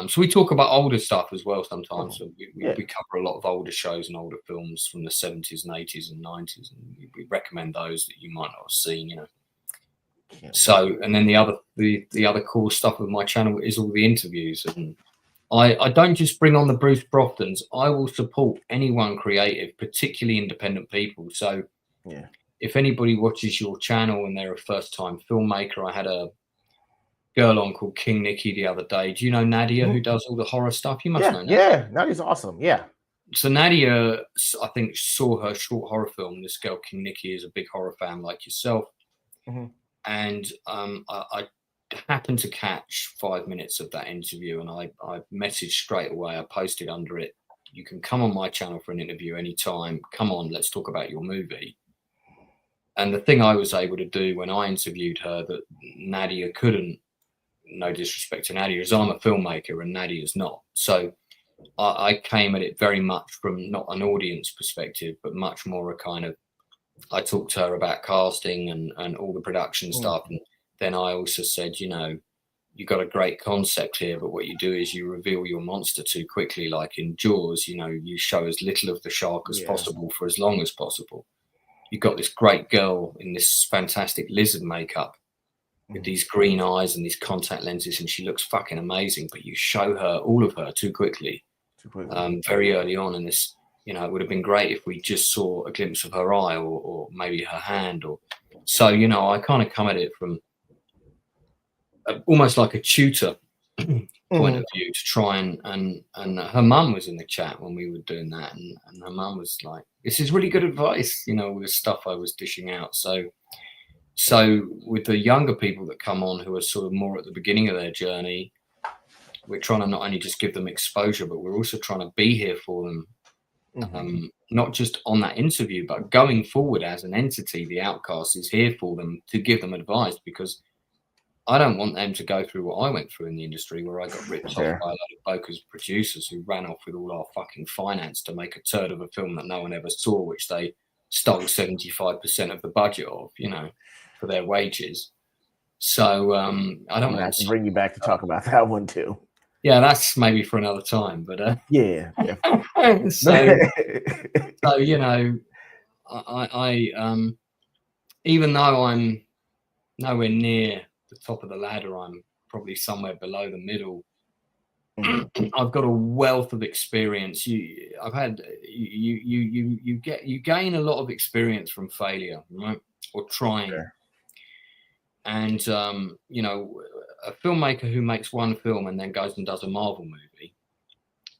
[SPEAKER 6] So we talk about older stuff as well sometimes. So we cover a lot of older shows and older films from the 70s and 80s and 90s, and we recommend those that you might not have seen, you know. So, and then the other cool stuff of my channel is all the interviews, and I don't just bring on the Bruce Broftons. I will support anyone creative, particularly independent people. So if anybody watches your channel and they're a first-time filmmaker, I had a girl on called King Nikki the other day. Do you know Nadia, who does all the horror stuff? You must know Nadia.
[SPEAKER 5] Yeah, Nadia's awesome. Yeah.
[SPEAKER 6] So Nadia, I think, saw her short horror film. This girl, King Nikki, is a big horror fan like yourself. And I happened to catch 5 minutes of that interview, and I messaged straight away. I posted under it, "You can come on my channel for an interview anytime. Come on, let's talk about your movie." And the thing I was able to do when I interviewed her that Nadia couldn't, no disrespect to Nadia, is I'm a filmmaker and Nadia's not. So I came at it very much from not an audience perspective, but much more a kind of, I talked to her about casting and all the production stuff. And then I also said, you know, you got a great concept here, but what you do is you reveal your monster too quickly. Like in Jaws, you know, you show as little of the shark as possible for as long as possible. You've got this great girl in this fantastic lizard makeup with these green eyes and these contact lenses, and she looks fucking amazing, but you show her, all of her, too quickly. Very early on in this. You know, it would have been great if we just saw a glimpse of her eye or maybe her hand. Or so, you know, I kind of come at it from almost like a tutor point of view to try and her mum was in the chat when we were doing that, and her mum was like, "This is really good advice," you know, with the stuff I was dishing out. So with the younger people that come on who are sort of more at the beginning of their journey, we're trying to not only just give them exposure, but we're also trying to be here for them. Not just on that interview, but going forward as an entity. The Outcast is here for them to give them advice, because I don't want them to go through what I went through in the industry, where I got ripped off by a lot of brokers, producers who ran off with all our fucking finance to make a turd of a film that no one ever saw, which they stole 75% of the budget of, you know, for their wages. So I don't want
[SPEAKER 5] to bring you back to talk about that one too.
[SPEAKER 6] Yeah, that's maybe for another time, but so you know, I even though I'm nowhere near the top of the ladder, I'm probably somewhere below the middle. I've got a wealth of experience. You gain a lot of experience from failure, right? Or trying. And you know, a filmmaker who makes one film and then goes and does a Marvel movie,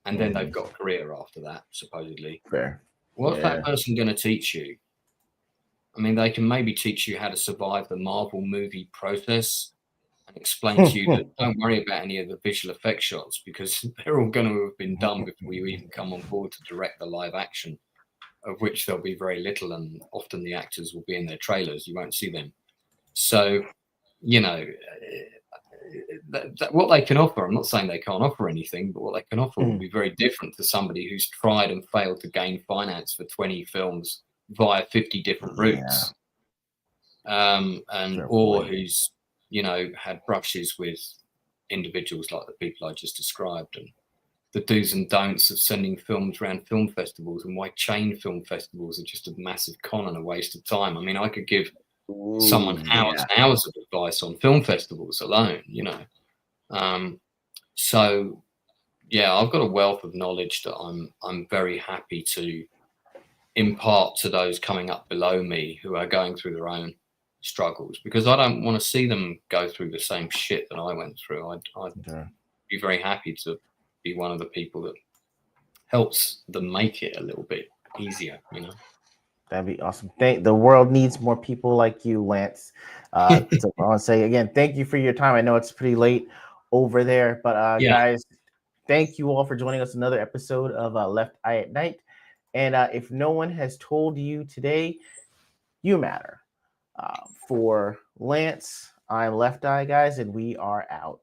[SPEAKER 6] and then they've got a career after that, supposedly. What's that person going to teach you? I mean, they can maybe teach you how to survive the Marvel movie process and explain to you that don't worry about any of the visual effects shots, because they're all going to have been done before you even come on board to direct the live action, of which there'll be very little, and often the actors will be in their trailers. You won't see them. So, you know, what they can offer, I'm not saying they can't offer anything, but what they can offer will be very different to somebody who's tried and failed to gain finance for 20 films via 50 different routes, or who's, you know, had brushes with individuals like the people I just described, and the do's and don'ts of sending films around film festivals, and why chain film festivals are just a massive con and a waste of time. I mean, I could give someone hours and hours of advice on film festivals alone, you know. So yeah, I've got a wealth of knowledge that I'm very happy to impart to those coming up below me who are going through their own struggles, because I don't want to see them go through the same shit that I went through. I'd be very happy to be one of the people that helps them make it a little bit easier, you know.
[SPEAKER 5] That'd be awesome. The world needs more people like you, Lance. So I want to say again, thank you for your time. I know it's pretty late over there, but guys, thank you all for joining us another episode of Left Eye at Night. And if no one has told you today, you matter. For Lance, I'm Left Eye, guys, and we are out.